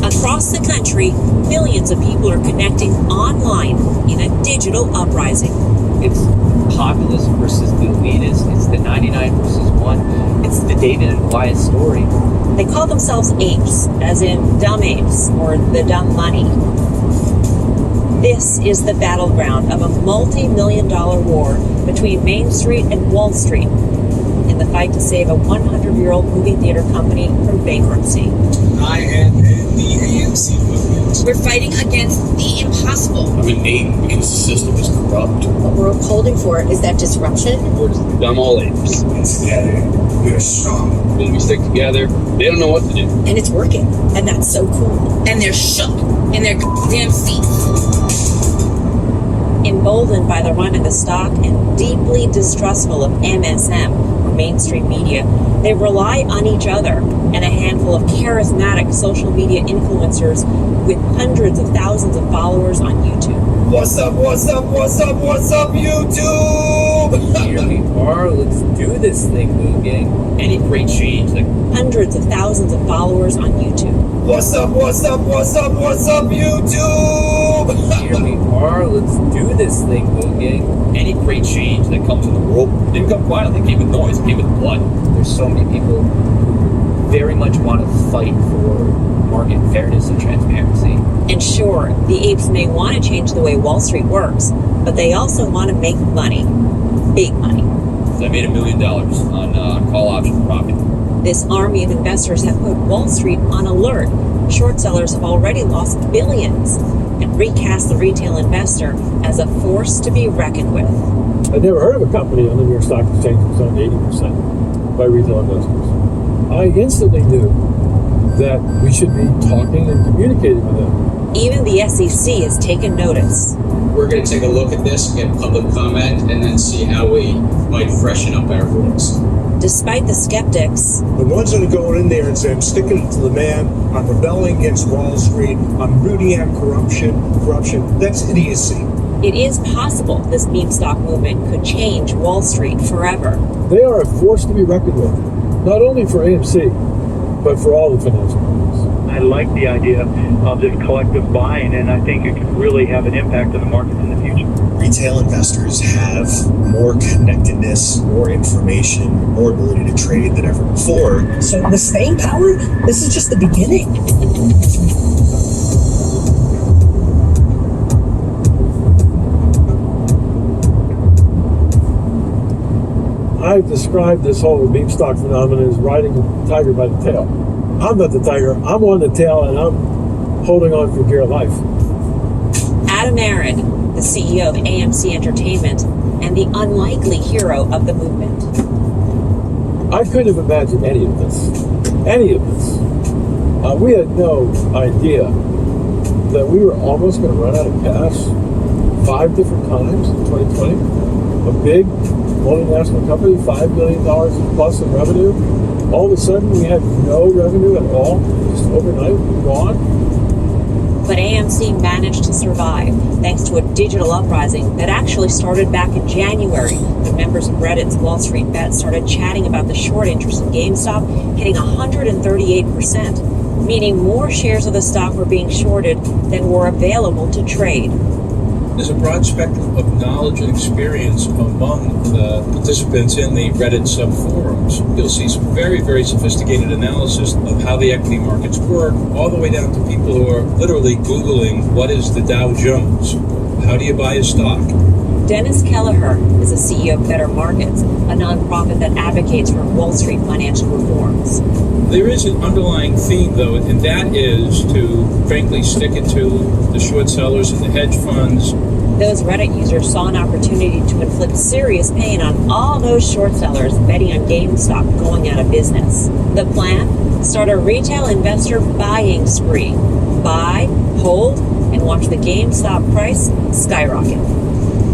Across the country, millions of people are connecting online in a digital uprising. It's populist versus the elitist. It's the 99 versus 1. It's the David and Goliath story. They call themselves apes, as in dumb apes or the dumb money. This is the battleground of a multi-million-dollar war between Main Street and Wall Street in the fight to save a 100-year-old movie theater company from bankruptcy. I am in the AMC movement. We're fighting against the impossible. I'm an ape because the system is corrupt. What we're upholding for is that disruption. We're just dumb old apes. Together, we're strong. When we stick together, they don't know what to do. And it's working. And that's so cool. And they're shook in their damn seats. Emboldened by the run of the stock and deeply distrustful of MSM, or mainstream media, they rely on each other and a handful of charismatic social media influencers with hundreds of thousands of followers on YouTube. What's up, what's up, what's up, what's up, YouTube? Here we are, let's do this thing, Moon Gang. Any great change, like Hundreds of thousands of followers on YouTube. What's up, what's up, what's up, what's up, YouTube? Here we are, let's do this thing, Moon Gang. Any great change that comes in the world didn't come quietly, it came with noise, it came with blood. There's so many people who very much want to fight for market fairness and transparency. And sure, the apes may want to change the way Wall Street works, but they also want to make money. Big money. So I made $1 million on call option profit. This army of investors have put Wall Street on alert. Short sellers have already lost billions and recast the retail investor as a force to be reckoned with. I never heard of a company on the New York Stock Exchange that was owned 80% by retail investors. I instantly knew that we should be talking and communicating with them. Even the SEC has taken notice. we're going to take a look at this, get public comment, and then see how we might freshen up our rules. Despite the skeptics, The ones that are going in there and saying, I'm sticking it to the man, I'm rebelling against Wall Street, I'm rooting out corruption, that's idiocy. it is possible this meme stock movement could change Wall Street forever. They are a force to be reckoned with, not only for AMC, but for all the financial markets. I like the idea of this collective buying, and I think it could really have an impact on the markets in the future. Retail investors have more connectedness, more information, more ability to trade than ever before. So the staying power, this is just the beginning. I've described this whole meme stock phenomenon as riding a tiger by the tail. I'm not the tiger, I'm on the tail, and I'm holding on for dear life. Adam Aron, the CEO of AMC Entertainment and the unlikely hero of the movement. I couldn't have imagined any of this. We had no idea that we were almost going to run out of cash 5 different times in 2020. A big multinational company, $5 billion plus in revenue. All of a sudden, we had no revenue at all, just overnight, gone. But AMC managed to survive thanks to a digital uprising that actually started back in January when members of Reddit's Wall Street Bet started chatting about the short interest in GameStop hitting 138%, meaning more shares of the stock were being shorted than were available to trade. There's a broad spectrum of knowledge and experience among the participants in the Reddit sub-forums. You'll see some very, very sophisticated analysis of how the equity markets work, all the way down to people who are literally Googling, what is the Dow Jones? How do you buy a stock? Dennis Kelleher is the CEO of Better Markets, a nonprofit that advocates for Wall Street financial reforms. There is an underlying theme, though, and that is to, frankly, stick it to the short sellers and the hedge funds. Those Reddit users saw an opportunity to inflict serious pain on all those short sellers betting on GameStop going out of business. The plan? Start a retail investor buying spree. Buy, hold, and watch the GameStop price skyrocket.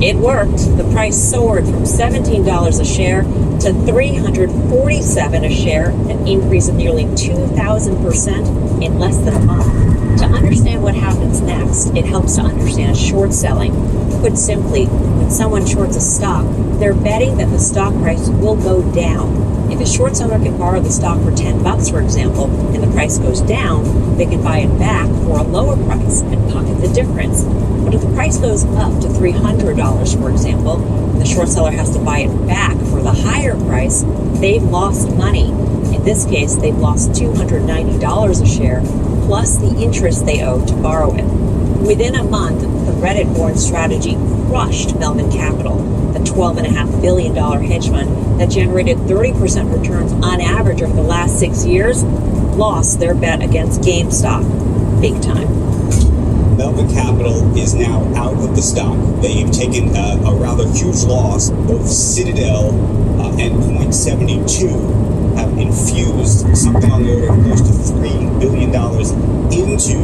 It worked. The price soared from $17 a share to $347 a share, an increase of nearly 2,000% in less than a month. To understand what happens next, it helps to understand short selling. Put simply, when someone shorts a stock, they're betting that the stock price will go down. If a short seller can borrow the stock for $10, for example, and the price goes down, they can buy it back for a lower price and pocket the difference. But if the price goes up to $300, for example, and the short seller has to buy it back for the higher price, they've lost money. In this case, they've lost $290 a share, plus the interest they owe to borrow it. Within a month, the Reddit-born strategy crushed Melvin Capital, the $12.5 billion hedge fund that generated 30% returns on average over the last 6 years, lost their bet against GameStop big time. Melvin Capital is now out of the stock. They've taken a rather huge loss. Both Citadel and Point72 have infused something on the order of close to $3 billion into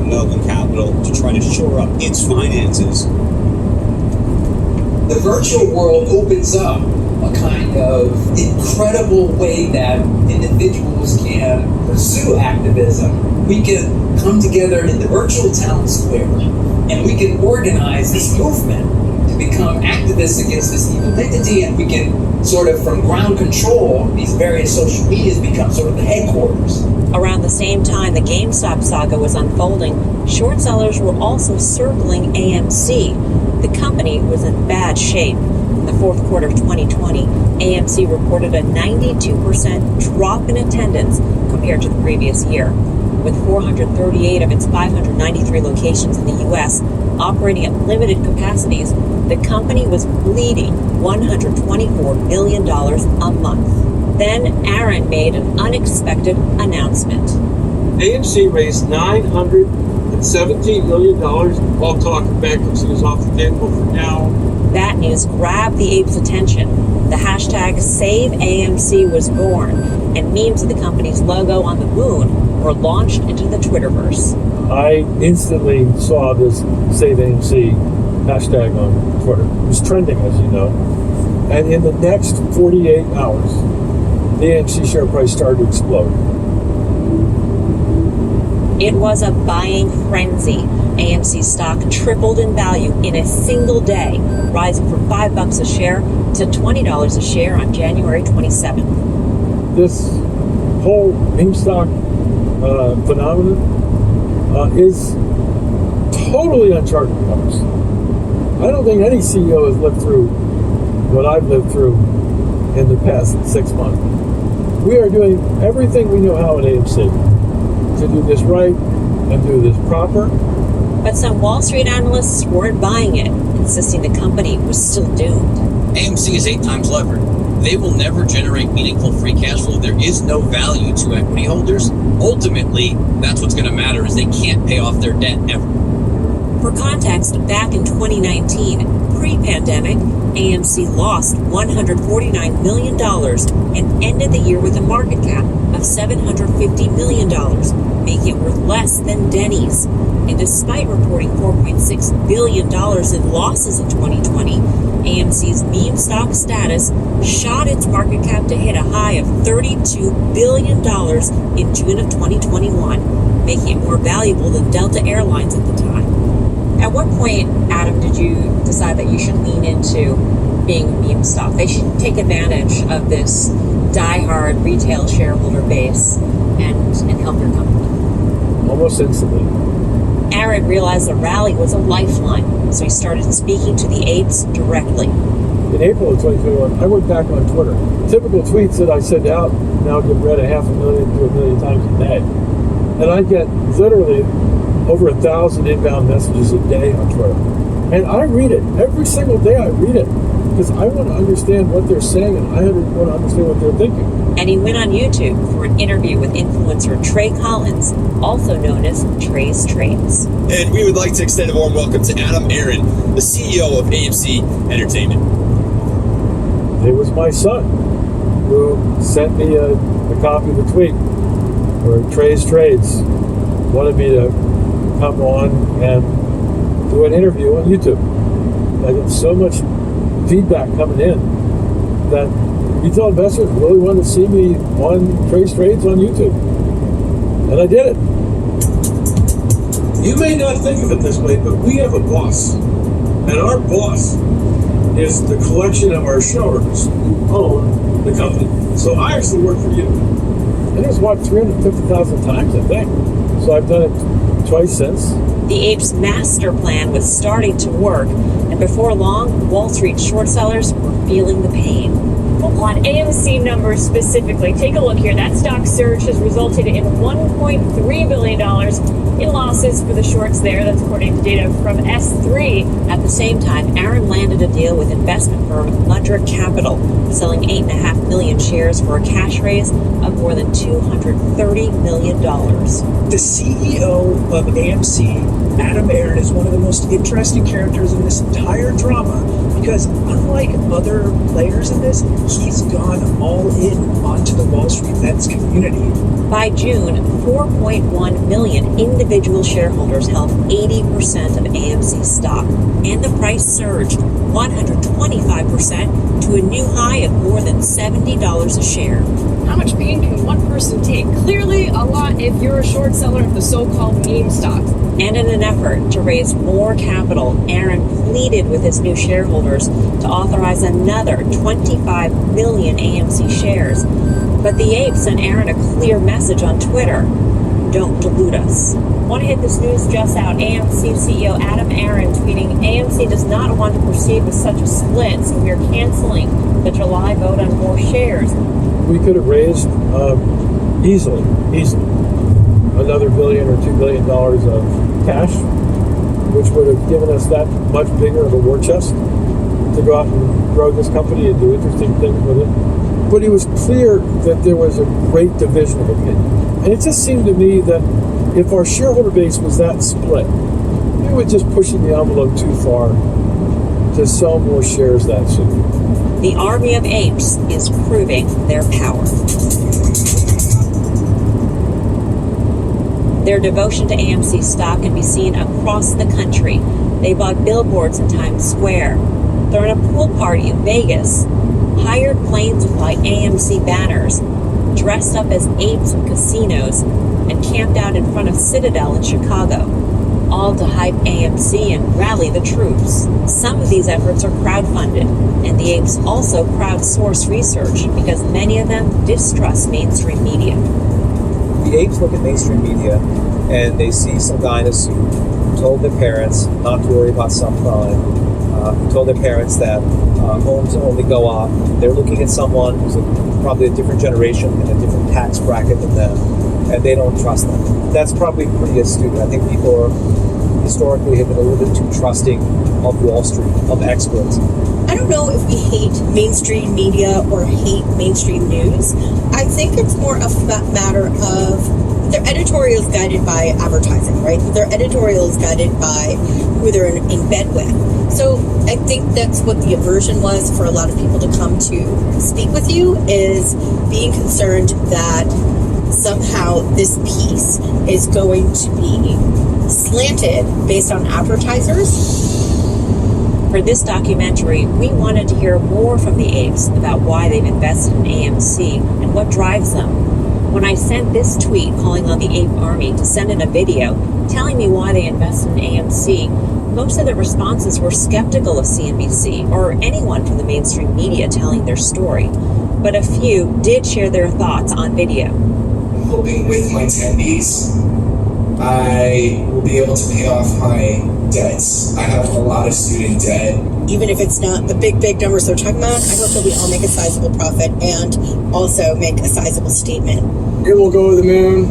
Melvin Capital to try to shore up its finances. The virtual world opens up a kind of incredible way that individuals can pursue activism. We can come together in the virtual town square and we can organize this movement to become activists against this evil entity, and we can sort of, from ground control, these various social medias become sort of the headquarters. Around the same time the GameStop saga was unfolding, short sellers were also circling AMC. The company was in bad shape. In the fourth quarter of 2020, AMC reported a 92% drop in attendance compared to the previous year. With 438 of its 593 locations in the U.S. operating at limited capacities, the company was bleeding $124 million a month. Then Aaron made an unexpected announcement. AMC raised $917 million. All talk of bankruptcy is off the table for now. That news grabbed the apes' attention. The hashtag SaveAMC was born, and memes of the company's logo on the moon were launched into the Twitterverse. I instantly saw this Save AMC hashtag on Twitter. It was trending, as you know. And in the next 48 hours, the AMC share price started to explode. It was a buying frenzy. AMC stock tripled in value in a single day, rising from $5 a share to $20 a share on January 27th. This whole meme stock phenomenon is totally uncharted waters. I don't think any CEO has lived through what I've lived through in the past 6 months. We are doing everything we know how at AMC to do this right and do this proper. But some Wall Street analysts weren't buying it, insisting the company was still doomed. AMC is 8 times levered. They will never generate meaningful free cash flow. There is no value to equity holders. Ultimately, that's what's going to matter is they can't pay off their debt ever. For context, back in 2019, pre-pandemic, AMC lost $149 million and ended the year with a market cap of $750 million, making it worth less than Denny's. And despite reporting $4.6 billion in losses in 2020, AMC's meme stock status shot its market cap to hit a high of $32 billion in June of 2021, making it more valuable than Delta Airlines at the time. At what point, Adam, did you decide that you should lean into being a meme stock? They should take advantage of this diehard retail shareholder base and help their company. Almost instantly. Aaron realized the rally was a lifeline, so he started speaking to the apes directly. In April of 2021, I went back on Twitter. Typical tweets that I send out now get read 500,000 to 1 million times a day. And I get literally over 1,000 inbound messages a day on Twitter. And I read it. Every single day I read it. Because I want to understand what they're saying and I want to understand what they're thinking. And he went on YouTube for an interview with influencer Trey Collins, also known as Trey's Trades. And we would like to extend a warm welcome to Adam Aaron, the CEO of AMC Entertainment. It was my son who sent me a copy of the tweet where Trey's Trades wanted me to come on and do an interview on YouTube. I get so much feedback coming in that retail investors really wanted to see me on Trey's Trades on YouTube. And I did it. You may not think of it this way, but we have a boss. And our boss is the collection of our shareholders who own the company. So I actually work for you. And it was watched 350,000 times, I think. So I've done it twice since. The apes' master plan was starting to work, and before long, Wall Street short sellers were feeling the pain. Well, on AMC numbers specifically, take a look here. That stock surge has resulted in $1.3 billion in losses for the shorts there. That's according to data from S3. At the same time, Aaron landed a deal with investment firm Mudrick Capital, selling 8.5 million shares for a cash raise of more than $230 million. The CEO of AMC, Adam Aaron, is one of the most interesting characters in this entire drama because unlike other players in this, he's gone all in onto the Wall Street Bets community. By June, 4.1 million individual shareholders held 80% of AMC stock, and the price surged 125% to a new high of more than $70 a share. How much pain can one person take? Clearly a lot if you're a short seller of the so-called meme stock. And in an effort to raise more capital, Aaron pleaded with his new shareholders to authorize another 25 million AMC shares. But the apes sent Aaron a clear message on Twitter: don't dilute us. Want to hit this news just out? AMC CEO Adam Aaron tweeting, AMC does not want to proceed with such a split, so we are canceling the July vote on more shares. We could have raised easily another $1 billion or $2 billion of cash, which would have given us that much bigger of a war chest to go out and grow this company and do interesting things with it. But it was clear that there was a great division of opinion. And it just seemed to me that if our shareholder base was that split, we were just pushing the envelope too far to sell more shares that soon. The army of apes is proving their power. Their devotion to AMC stock can be seen across the country. They bought billboards in Times Square. They're in a pool party in Vegas, hired planes to fly AMC banners, dressed up as apes in casinos, and camped out in front of Citadel in Chicago, all to hype AMC and rally the troops. Some of these efforts are crowdfunded, and the apes also crowdsource research because many of them distrust mainstream media. The apes look at mainstream media and they see some guy in a suit who told their parents not to worry about subprime, who told their parents that homes only go up. They're looking at someone who's probably a different generation and a different tax bracket than them, and they don't trust them. That's probably pretty astute. I think people are historically have been a little bit too trusting of Wall Street, of experts. I don't know if we hate mainstream media or hate mainstream news. I think it's more a matter of their editorial is guided by advertising, right? Their editorial is guided by who they're in bed with. So I think that's what the aversion was for a lot of people to come to speak with you, is being concerned that somehow this piece is going to be slanted based on advertisers. For this documentary, we wanted to hear more from the apes about why they've invested in AMC and what drives them. When I sent this tweet calling on the ape army to send in a video telling me why they invested in AMC, most of the responses were skeptical of CNBC or anyone from the mainstream media telling their story. But a few did share their thoughts on video. I'm hoping with my 10Bs, I will be able to pay off my debts. I have a lot of student debt. Even if it's not the big numbers they're talking about, I hope that we all make a sizable profit and also make a sizable statement. It will go to the moon,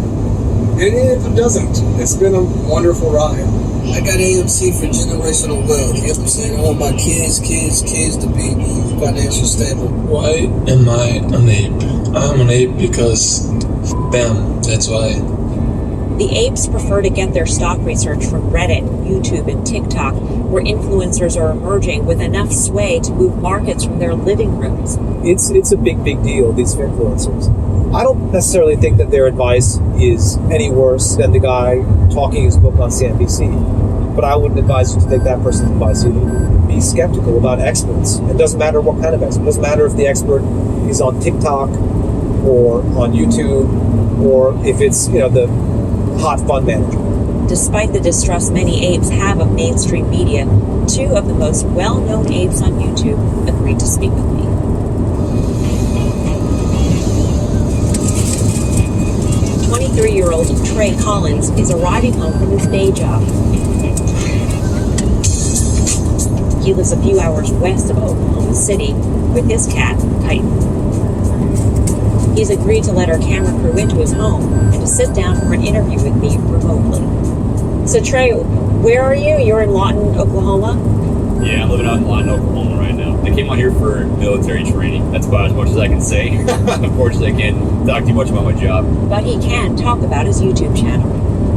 and if it doesn't, it's been a wonderful ride. I got AMC for generational wealth. You know what I'm saying? I want my kids to be financially stable. Why am I an ape? I'm an ape because, bam, that's why. The apes prefer to get their stock research from Reddit, YouTube, and TikTok, where influencers are emerging with enough sway to move markets from their living rooms. It's a big deal, these influencers. I don't necessarily think that their advice is any worse than the guy talking his book on CNBC. But I wouldn't advise you to take that person's advice either. Be skeptical about experts. It doesn't matter what kind of expert. It doesn't matter if the expert is on TikTok or on YouTube or if it's, the hot fund manager. Despite the distrust many apes have of mainstream media, two of the most well-known apes on YouTube agreed to speak with me. 23-year-old Trey Collins is arriving home from his day job. He lives a few hours west of Oklahoma City with his cat, Titan. He's agreed to let our camera crew into his home and to sit down for an interview with me remotely. So Trey, where are you? You're in Lawton, Oklahoma? Yeah, I'm living out in Lawton, Oklahoma right now. I came out here for military training. That's about as much as I can say. Unfortunately, I can't talk too much about my job. But he can talk about his YouTube channel.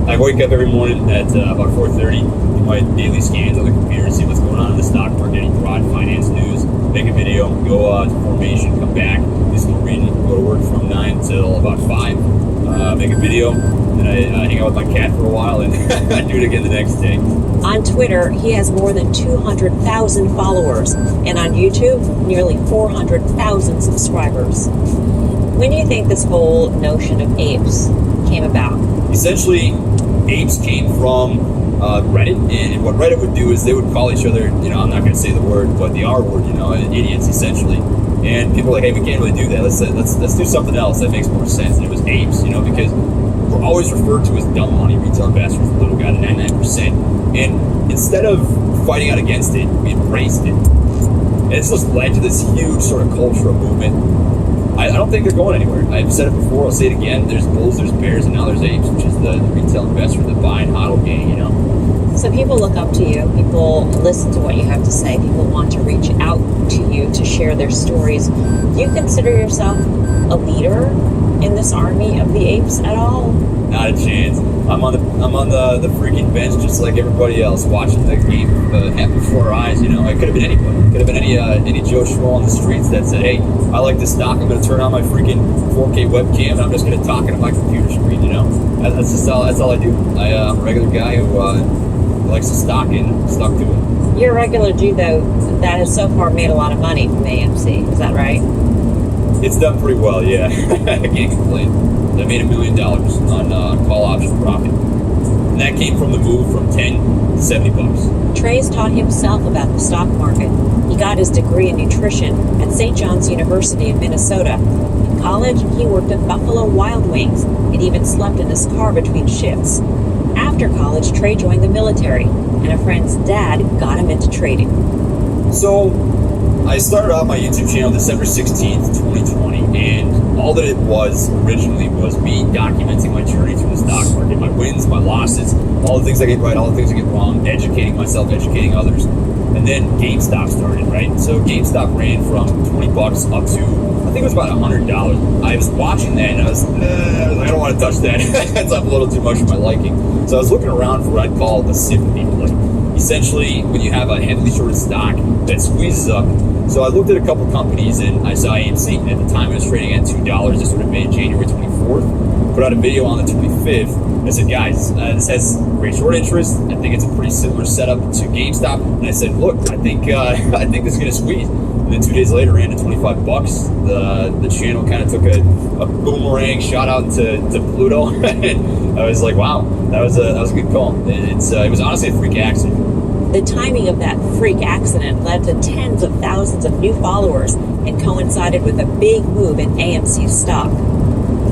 I wake up every morning at about 4:30, do my daily scans on the computer, see what's going on in the stock market, any broad finance news, make a video, go to formation, come back, do some reading, go to work from 9 till about 5, make a video, then I hang out with my cat for a while, and I do it again the next day. On Twitter, he has more than 200,000 followers, and on YouTube, nearly 400,000 subscribers. When do you think this whole notion of apes came about? Essentially, apes came from Reddit, and what Reddit would do is they would call each other, I'm not going to say the word, but the R word, idiots, essentially. And people were like, hey, we can't really do that. Let's do something else that makes more sense. And it was apes, because we're always referred to as dumb money retail investors, the little guy, the 99%. And instead of fighting out against it, we embraced it. And it's just led to this huge sort of cultural movement. I don't think they're going anywhere. I've said it before, I'll say it again. There's bulls, there's bears, and now there's apes, which is the retail investor, the buy and hodl gang, So people look up to you, people listen to what you have to say, people want to reach out to you to share their stories. Do you consider yourself a leader in this army of the apes at all? Not a chance. I'm on the freaking bench just like everybody else, watching the game happen before our eyes. You know, it could have been anybody. It could have been any Joe Schmo on the streets that said, "Hey, I like this stock. I'm going to turn on my freaking 4K webcam and I'm just going to talk into my computer screen." You know, that's all I do. I'm a regular guy who likes to stock and stuck to it. You're a regular dude, though, that has so far made a lot of money from AMC. Is that right? It's done pretty well, yeah. I can't complain. I made $1 million on call option profit. And that came from the move from 10 to 70 bucks. Trey's taught himself about the stock market. He got his degree in nutrition at St. John's University in Minnesota. In college, he worked at Buffalo Wild Wings and even slept in his car between shifts. After college, Trey joined the military, and a friend's dad got him into trading. So, I started off my YouTube channel December 16th, 2020, and all that it was originally was me documenting my journey through the stock market, my wins, my losses, all the things I get right, all the things I get wrong, educating myself, educating others. And then GameStop started, right? So GameStop ran from 20 bucks up to, I think it was about $100. I was watching that and I was like, I don't want to touch that. That's up a little too much for my liking. So I was looking around for what I'd call the sieve people. Like, essentially, when you have a heavily shorted stock that squeezes up. So I looked at a couple companies and I saw AMC. At the time it was trading at $2. This would have been January 24th. Put out a video on the 25th. I said, guys, this has great short interest. I think it's a pretty similar setup to GameStop. And I said, look, I think this is going to squeeze. And then 2 days later, ran to 25 bucks. The channel kind of took a boomerang shot out to Pluto. And I was like, wow, that was a good call. It was honestly a freak accident. The timing of that freak accident led to tens of thousands of new followers and coincided with a big move in AMC stock.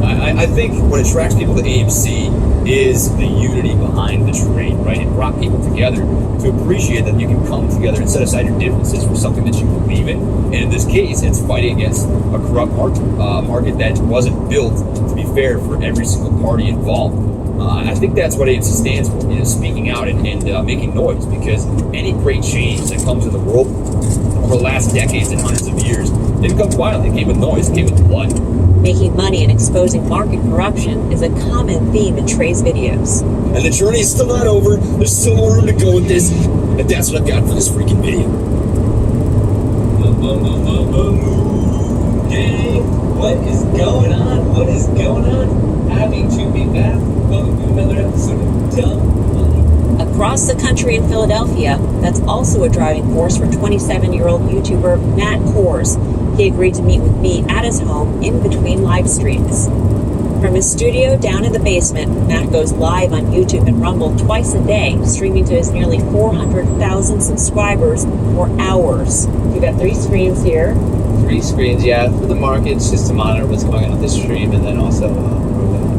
I think what attracts people to AMC is the unity behind the trade, right? It brought people together to appreciate that you can come together and set aside your differences for something that you believe in. And in this case, it's fighting against a corrupt market that wasn't built to be fair for every single party involved. I think that's what AMC stands for, speaking out and making noise, because any great change that comes in the world over the last decades and hundreds of years didn't come quietly. It came with noise, it came with blood. Making money and exposing market corruption is a common theme in Trey's videos. And the journey is still not over. There's still more room to go with this. And that's what I've got for this freaking video. Hey, what is going on? What is going on? Happy to be back. Welcome to another episode of Dumb Money. Across the country in Philadelphia, that's also a driving force for 27-year-old YouTuber Matt Kors. He agreed to meet with me at his home in between live streams. From his studio down in the basement, Matt goes live on YouTube and Rumble twice a day, streaming to his nearly 400,000 subscribers for hours. You've got 3 screens here. 3 screens, yeah, for the markets, just to monitor what's going on with the stream, and then also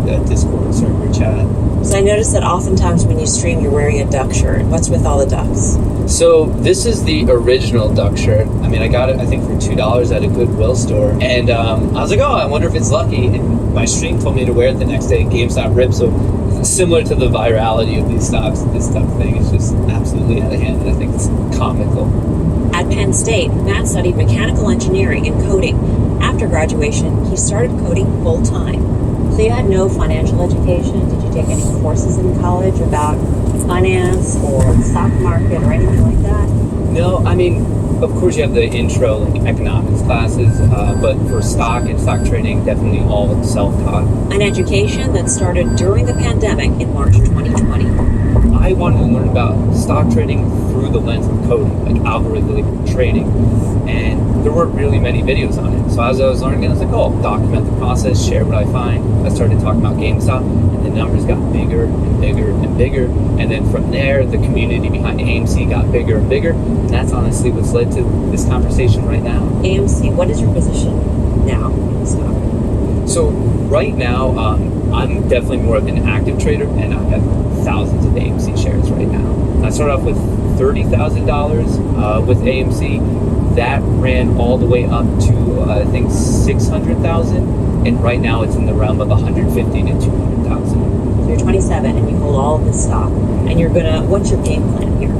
the Discord server chat. So I noticed that oftentimes when you stream, you're wearing a duck shirt. What's with all the ducks? So this is the original duck shirt. I mean, I got it, I think, for $2 at a Goodwill store. And I was like, oh, I wonder if it's lucky. And my stream told me to wear it the next day. GameStop ripped. So similar to the virality of these stocks, this duck thing is just absolutely out of hand. And I think it's comical. At Penn State, Matt studied mechanical engineering and coding. After graduation, he started coding full-time. So you had no financial education? Did you take any courses in college about finance or the stock market or anything like that? No, I mean, of course you have the intro, like economics classes, but for stock and stock trading, definitely all self-taught. An education that started during the pandemic in March 2020. I wanted to learn about stock trading through the lens of coding, like algorithmic trading, and there weren't really many videos on it. So as I was learning, I was like, oh, I'll document the process, share what I find. I started talking about GameStop, and the numbers got bigger and bigger and bigger. And then from there, the community behind AMC got bigger and bigger. And that's honestly what's led to this conversation right now. AMC, what is your position now in the stock? So right now, I'm definitely more of an active trader, and I have thousands of AMC shares right now. I started off with $30,000 with AMC. That ran all the way up to I think 600,000, and right now it's in the realm of 150 to 200,000. So you're 27 and you hold all of this stock, and you're gonna. What's your game plan here?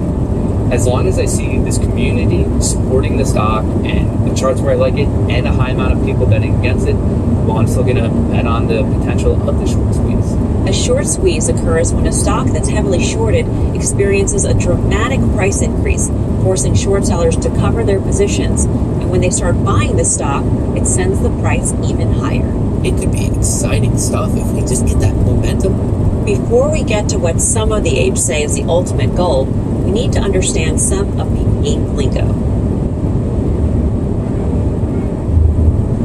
As long as I see this community supporting the stock and the charts where I like it, and a high amount of people betting against it, well, I'm still gonna bet on the potential of the short squeeze. A short squeeze occurs when a stock that's heavily shorted experiences a dramatic price increase, forcing short sellers to cover their positions. And when they start buying the stock, it sends the price even higher. It could be exciting stuff if we just get that momentum. Before we get to what some of the apes say is the ultimate goal, we need to understand some of the ape lingo.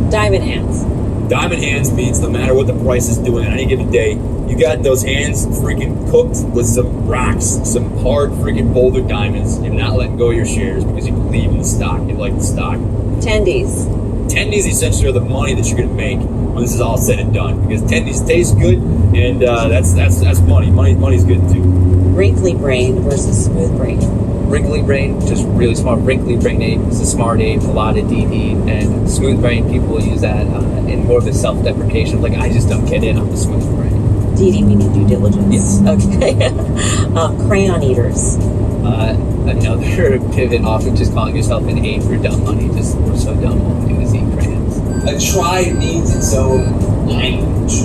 Diamond hands. Diamond hands means no matter what the price is doing on any given day, you got those hands freaking cooked with some rocks, some hard freaking boulder diamonds. You're not letting go of your shares because you believe in the stock. You like the stock. Tendies. Tendies essentially are the money that you're going to make when this is all said and done, because tendies taste good, and that's money. Money's good too. Wrinkly brain versus smooth brain. Wrinkly brain, just really smart. Wrinkly brain ape is a smart ape, a lot of DD, and smooth brain people use that in more of a self-deprecation, like I just don't get it, I'm a smooth brain. DD meaning due diligence. Yes. Okay. Crayon eaters. Another pivot off of just calling yourself an ape for dumb money. Just we're so dumb, all we do is eat crayons. A tribe needs its own language.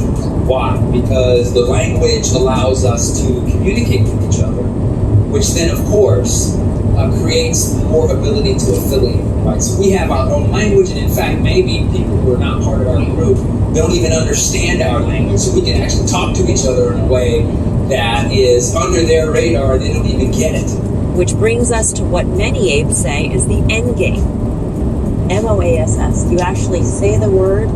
Why? Because the language allows us to communicate with each other, which then, of course, creates more ability to affiliate. Right? So we have our own language, and in fact, maybe people who are not part of our group don't even understand our language, so we can actually talk to each other in a way that is under their radar. They don't even get it. Which brings us to what many apes say is the end game. MOASS. Do you actually say the word,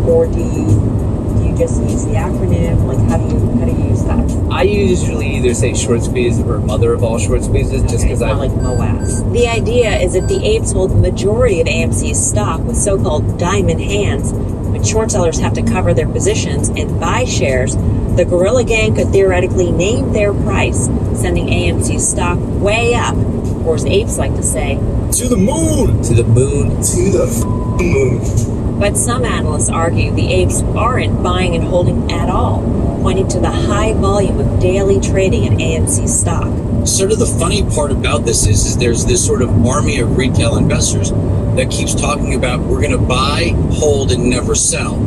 or do you just use the acronym? Like, how do you use that? I usually either say short squeeze or mother of all short squeezes, just because I like MOASS. The idea is that the apes hold the majority of AMC's stock with so-called diamond hands. When short sellers have to cover their positions and buy shares, the Gorilla Gang could theoretically name their price, sending AMC's stock way up, or as apes like to say, to the moon! To the moon. To the moon. But some analysts argue the apes aren't buying and holding at all, pointing to the high volume of daily trading in AMC stock. Sort of the funny part about this is there's this sort of army of retail investors that keeps talking about we're going to buy, hold, and never sell.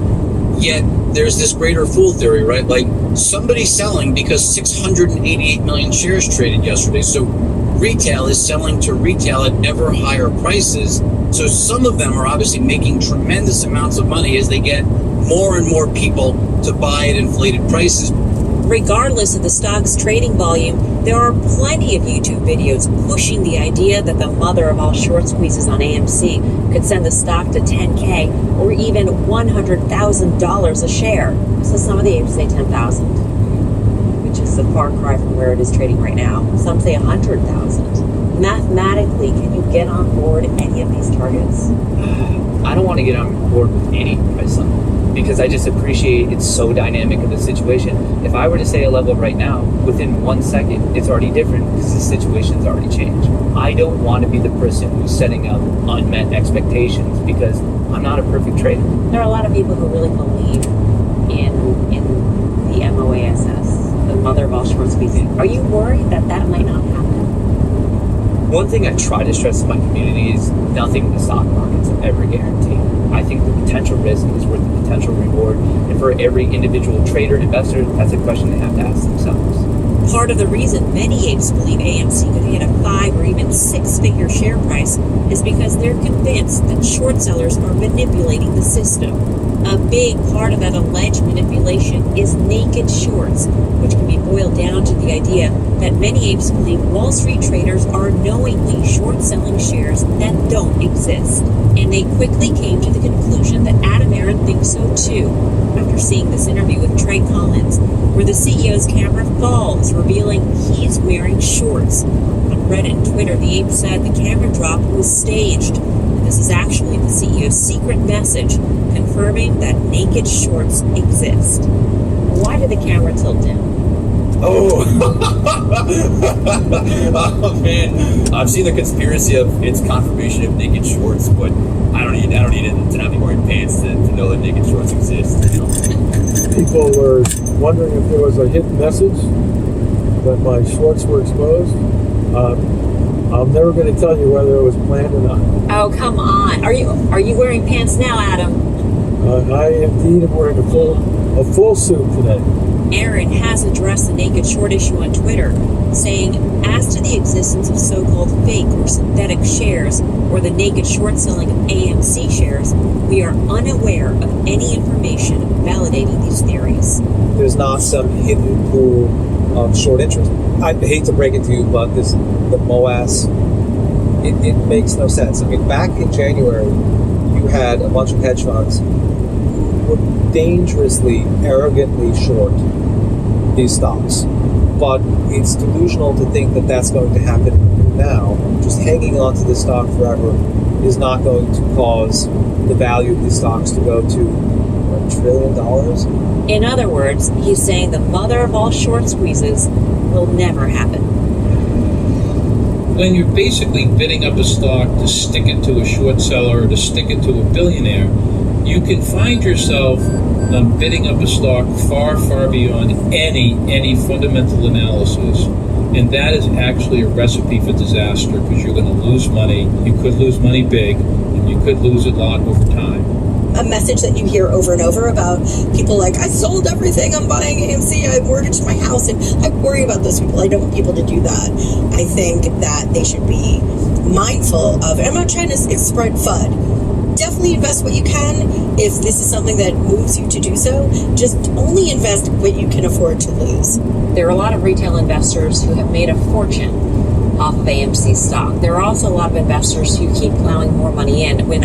Yet there's this greater fool theory, right? Like somebody's selling because 688 million shares traded yesterday. So retail is selling to retail at ever higher prices. So some of them are obviously making tremendous amounts of money as they get more and more people to buy at inflated prices. Regardless of the stock's trading volume, there are plenty of YouTube videos pushing the idea that the mother of all short squeezes on AMC could send the stock to 10K or even $100,000 a share. So some of the apes say 10,000, which is a far cry from where it is trading right now. Some say 100,000. Mathematically, can you get on board any of these targets? I don't want to get on board with any price level, because I just appreciate it's so dynamic of the situation. If I were to say a level right now, within 1 second, it's already different because the situation's already changed. I don't want to be the person who's setting up unmet expectations because I'm not a perfect trader. There are a lot of people who really believe in the MOASS, the mother of all short squeezes. Are you worried that might not happen? One thing I try to stress in my community is nothing in the stock market's ever guaranteed. I think the potential risk is worth the potential reward. And for every individual trader, investor, that's a question they have to ask themselves. Part of the reason many apes believe AMC could hit a 5 or even 6-figure share price is because they're convinced that short sellers are manipulating the system. A big part of that alleged manipulation is naked shorts, which can be boiled down to the idea that many apes believe Wall Street traders are knowingly short-selling shares that don't exist. And they quickly came to the conclusion that Adam Aron thinks so too, after seeing this interview with Trey Collins, where the CEO's camera falls, revealing he's wearing shorts. On Reddit and Twitter, the ape said the camera drop was staged. This is actually the CEO's secret message, confirming that naked shorts exist. Why did the camera tilt down? Oh man, I've seen the conspiracy of its confirmation of naked shorts, but I don't need it to not be wearing pants to know that naked shorts exist. You know? People were wondering if there was a hidden message that my shorts were exposed. I'm never going to tell you whether it was planned or not. Oh, come on! Are you wearing pants now, Adam? I indeed am wearing a full suit today. Aaron has addressed the naked short issue on Twitter, saying, as to the existence of so-called fake or synthetic shares or the naked short selling of AMC shares, we are unaware of any information validating these theories. There's not some hidden pool of short interest. I hate to break it to you, but the MOAS, it makes no sense. I mean, back in January, you had a bunch of hedge funds who were dangerously, arrogantly short these stocks. But it's delusional to think that that's going to happen now. Just hanging on to this stock forever is not going to cause the value of these stocks to go to $1 trillion. In other words, he's saying the mother of all short squeezes will never happen. When you're basically bidding up a stock to stick it to a short seller or to stick it to a billionaire, you can find yourself bidding up a stock far, far beyond any fundamental analysis. And that is actually a recipe for disaster, because you're going to lose money. You could lose money big, and you could lose it a lot over time. A message that you hear over and over about people like, I sold everything, I'm buying AMC, I mortgaged my house, and I worry about those people. I don't want people to do that. I think that they should be mindful of, I'm not trying to spread FUD. Definitely invest what you can. If this is something that moves you to do so, just only invest what you can afford to lose. There are a lot of retail investors who have made a fortune off of AMC stock. There are also a lot of investors who keep plowing more money in. When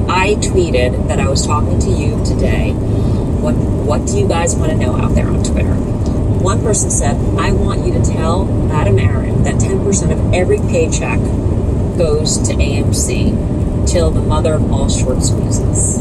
I tweeted that I was talking to you today, what do you guys want to know out there on Twitter? One person said, I want you to tell Adam Aaron that 10% of every paycheck goes to AMC till the mother of all short squeezes.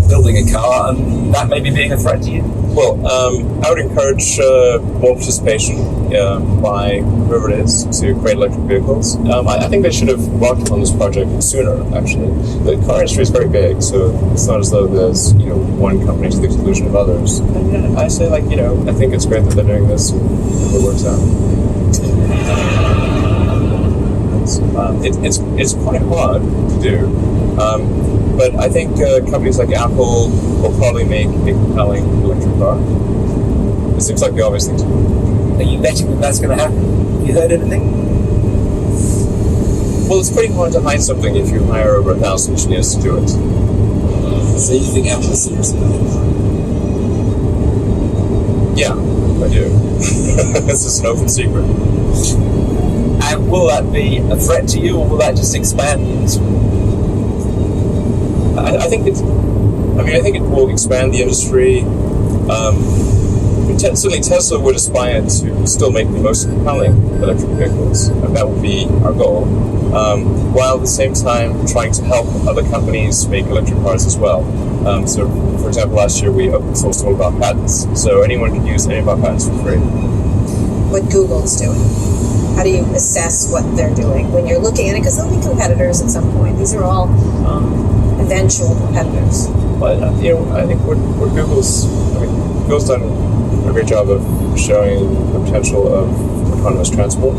Building a car, and that maybe being a threat to you? Well, I would encourage more participation by whoever it is to create electric vehicles. I think they should have worked on this project sooner, actually. The car industry is very big, so it's not as though there's, one company to the exclusion of others. And I say, I think it's great that they're doing this, and it works out. It's quite hard to do. But I think companies like Apple will probably make a compelling electric car. It seems like the obvious thing to do. Are you betting that that's going to happen? You heard anything? Well, it's pretty hard to hide something if you hire over 1,000 engineers to do it. So you think Apple is serious about it? Yeah, I do. This is an open secret. And will that be a threat to you, or will that just expand the industry? I think it will expand the industry. Certainly Tesla would aspire to still make the most compelling electric vehicles, and that would be our goal, while at the same time trying to help other companies make electric cars as well. So, for example, last year we open sourced all of our patents, so anyone can use any of our patents for free. What Google's doing. How do you assess what they're doing when you're looking at it? Because they'll be competitors at some point. These are all eventual competitors. But I think what Google's done a great job of showing the potential of autonomous transport,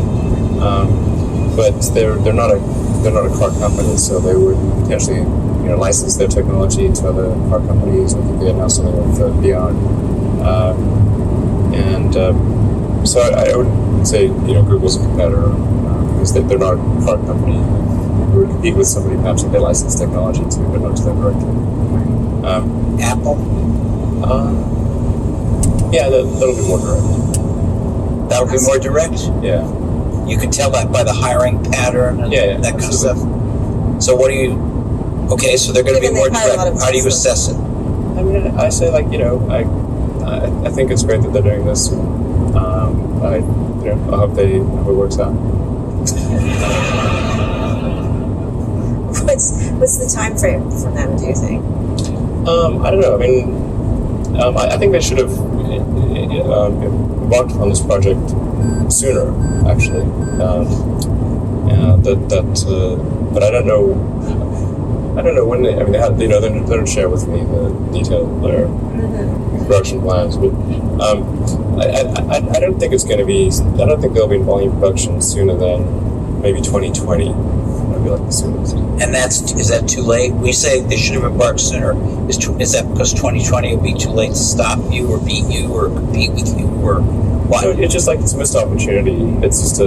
but they're not a they're not a car company, so they would potentially license their technology to other car companies. I think they announced something with Beyond, so I would say Google's a competitor because they're not a car company. They would compete with somebody perhaps that they license technology to, but not to them directly. Apple. Yeah, that'll be more direct. That'll be more direct. Yeah. You can tell that by the hiring pattern and that kind of stuff. So what do you? Okay, so they're going to be more direct. How do you assess it? I mean, I say I think it's great that they're doing this. I hope it works out. What's the time frame for them, do you think? I don't know. I mean, I think they should have embarked on this project sooner, actually. But I don't know. I don't know when they. I mean, they don't share with me the detail of their production plans, but I don't think it's going to be. I don't think they'll be in volume production sooner than maybe 2020. That'd be like the soonest. And is that too late? We say they should have embarked sooner. Is that because 2020 will be too late to stop you or beat you or compete with you or what? So it's just like it's a missed opportunity. It's just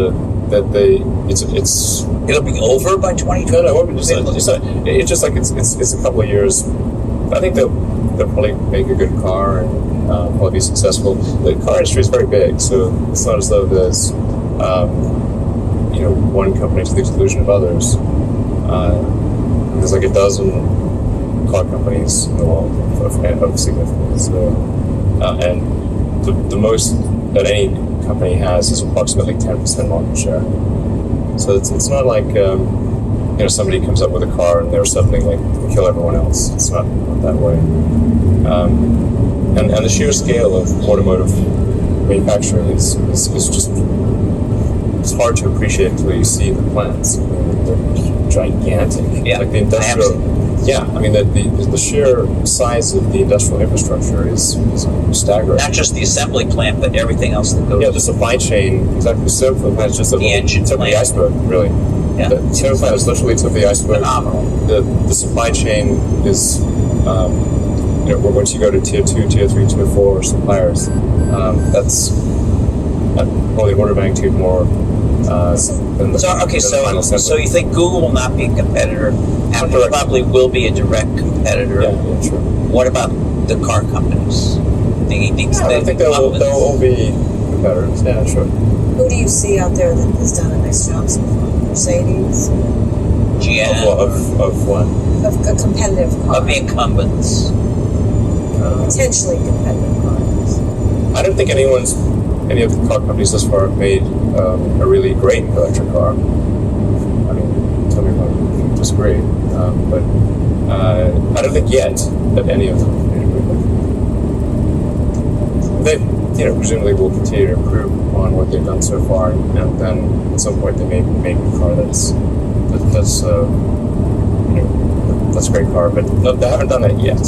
it's it'll be over by 2020. No, it won't be it's just like it's a couple of years. I think they'll probably make a good car and probably be successful. The car industry is very big, so it's not as though there's one company to the exclusion of others. There's like a dozen car companies in the world of significance. So, and the most that any company has is approximately 10% market share. So it's not like somebody comes up with a car and they're suddenly like kill everyone else. It's not that way. And the sheer scale of automotive manufacturing is just it's hard to appreciate until you see the plants. They're gigantic. Yeah, like the industrial. Yeah, I mean the sheer size of the industrial infrastructure is staggering. Not just the assembly plant, but everything else that goes. Yeah, the supply chain. Exactly, the assembly plant is just the engine tip of the iceberg, really. Yeah. The assembly plant is literally the tip of the iceberg. Phenomenal. The supply chain is, once you go to tier 2, tier 3, tier 4 suppliers, that's probably order of magnitude more. Than the final assembly. So you think Google will not be a competitor? Apple probably will be a direct competitor. Yeah, sure. What about the car companies? I think they'll all be competitors. Yeah, sure. Who do you see out there that has done a nice job so far? Mercedes? GM? Of what? Of a competitive car. Of the incumbents. Potentially competitive cars. I don't think any of the car companies thus far have made a really great electric car. I mean, tell me if you disagree. But I don't think yet that any of them have made a great electric. They, presumably will continue to improve on what they've done so far, and then at some point they may make a car that's a great car, but they haven't done that yet.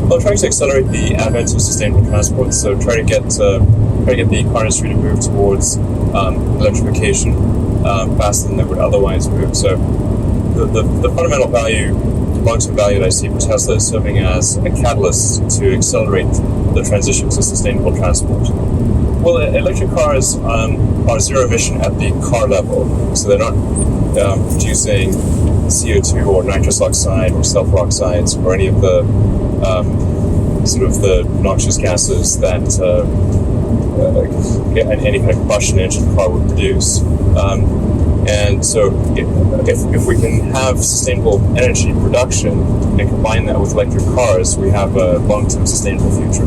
Well, trying to accelerate the advent of sustainable transport, so try to get the car industry to move towards electrification faster than they would otherwise move. So the fundamental value, long-term value that I see for Tesla is serving as a catalyst to accelerate the transition to sustainable transport. Well, electric cars are zero emission at the car level, so they're not producing CO2 or nitrous oxide or sulfur oxides or any of the sort of the noxious gases that any kind of combustion engine car would produce. And so if we can have sustainable energy production and combine that with electric cars, we have a long-term sustainable future.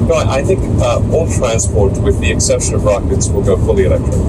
No, I think all transport, with the exception of rockets, will go fully electric.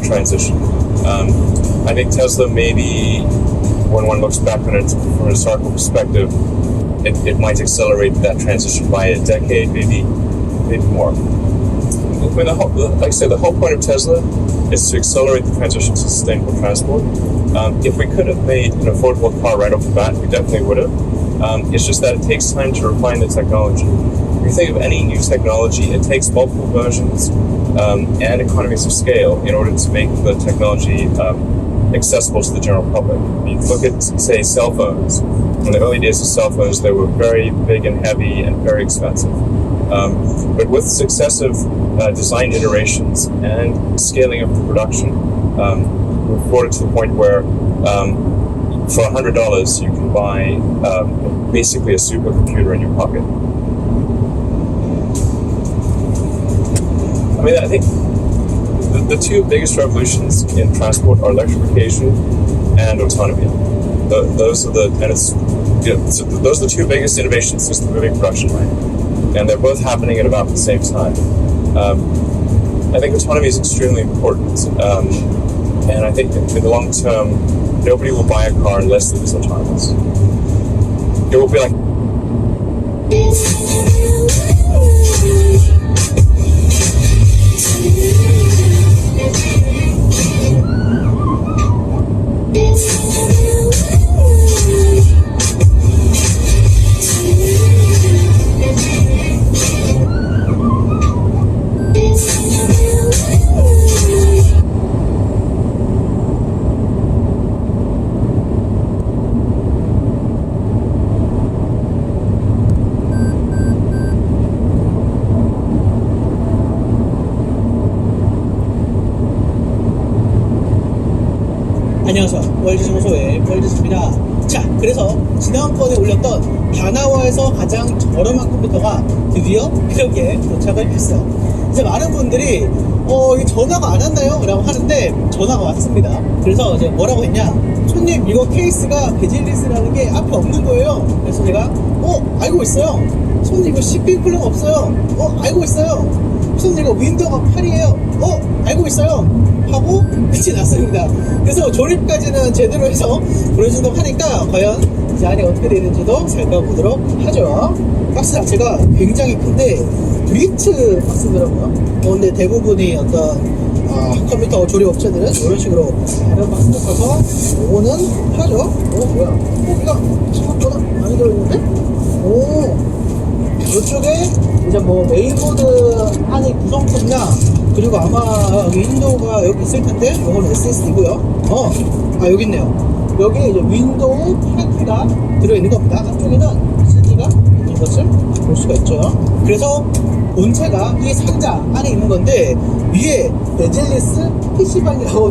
transition. I think Tesla maybe, when one looks back on it from a historical perspective, it might accelerate that transition by a decade, maybe more. When like I said, the whole point of Tesla is to accelerate the transition to sustainable transport. If we could have made an affordable car right off the bat, we definitely would have. It's just that it takes time to refine the technology. If you think of any new technology, it takes multiple versions and economies of scale in order to make the technology accessible to the general public. You look at, say, cell phones. In the early days of cell phones, they were very big and heavy and very expensive. But with successive design iterations and scaling up the production, we've brought it to the point where for $100 you can buy basically a supercomputer in your pocket. I mean, I think the two biggest revolutions in transport are electrification and autonomy. Those are the two biggest innovations since the moving production line, and they're both happening at about the same time. I think autonomy is extremely important, and I think in the long term, nobody will buy a car unless it is autonomous. It will be like. 안녕하세요. 월드정보소의 월드입니다. 자, 그래서 지난번에 올렸던 다나와에서 가장 저렴한 컴퓨터가 드디어 이렇게 도착을 했어요. 이제 많은 분들이 이게 전화가 안 왔나요? 라고 하는데 전화가 왔습니다. 그래서 이제 뭐라고 했냐, 손님 이거 케이스가 베질리스라는 게 앞에 없는 거예요. 그래서 제가 알고 있어요. 손님 이거 CPU 쿨러 없어요. 알고 있어요. 손님 이거 윈도우가 8이에요. 알고 있어요. 하고 끝이 났습니다. 그래서 조립까지는 제대로 해서 보내준다고 하니까 과연 이제 안에 어떻게 되는지도 살펴보도록 하죠. 박스 자체가 굉장히 큰데 브리트 박스더라고요. 근데 대부분이 어떤 컴퓨터 조립 업체들은 이런 식으로 다른 박스를 써서 요거는 하죠. 뭐야? 이거 생각보다 많이 들어있는데? 이쪽에 이제 뭐 메인보드 안에 구성품이나, 그리고 아마 윈도우가 여기 있을 텐데, 요거는 SSD고요. 여기 있네요. 여기 이제 윈도우 8기가 들어있는 겁니다. 한쪽에는 SSD가 있는 것을 볼 수가 있죠. 그래서 본체가 이 상자 안에 있는 건데, 위에 베젤리스 PC방이라고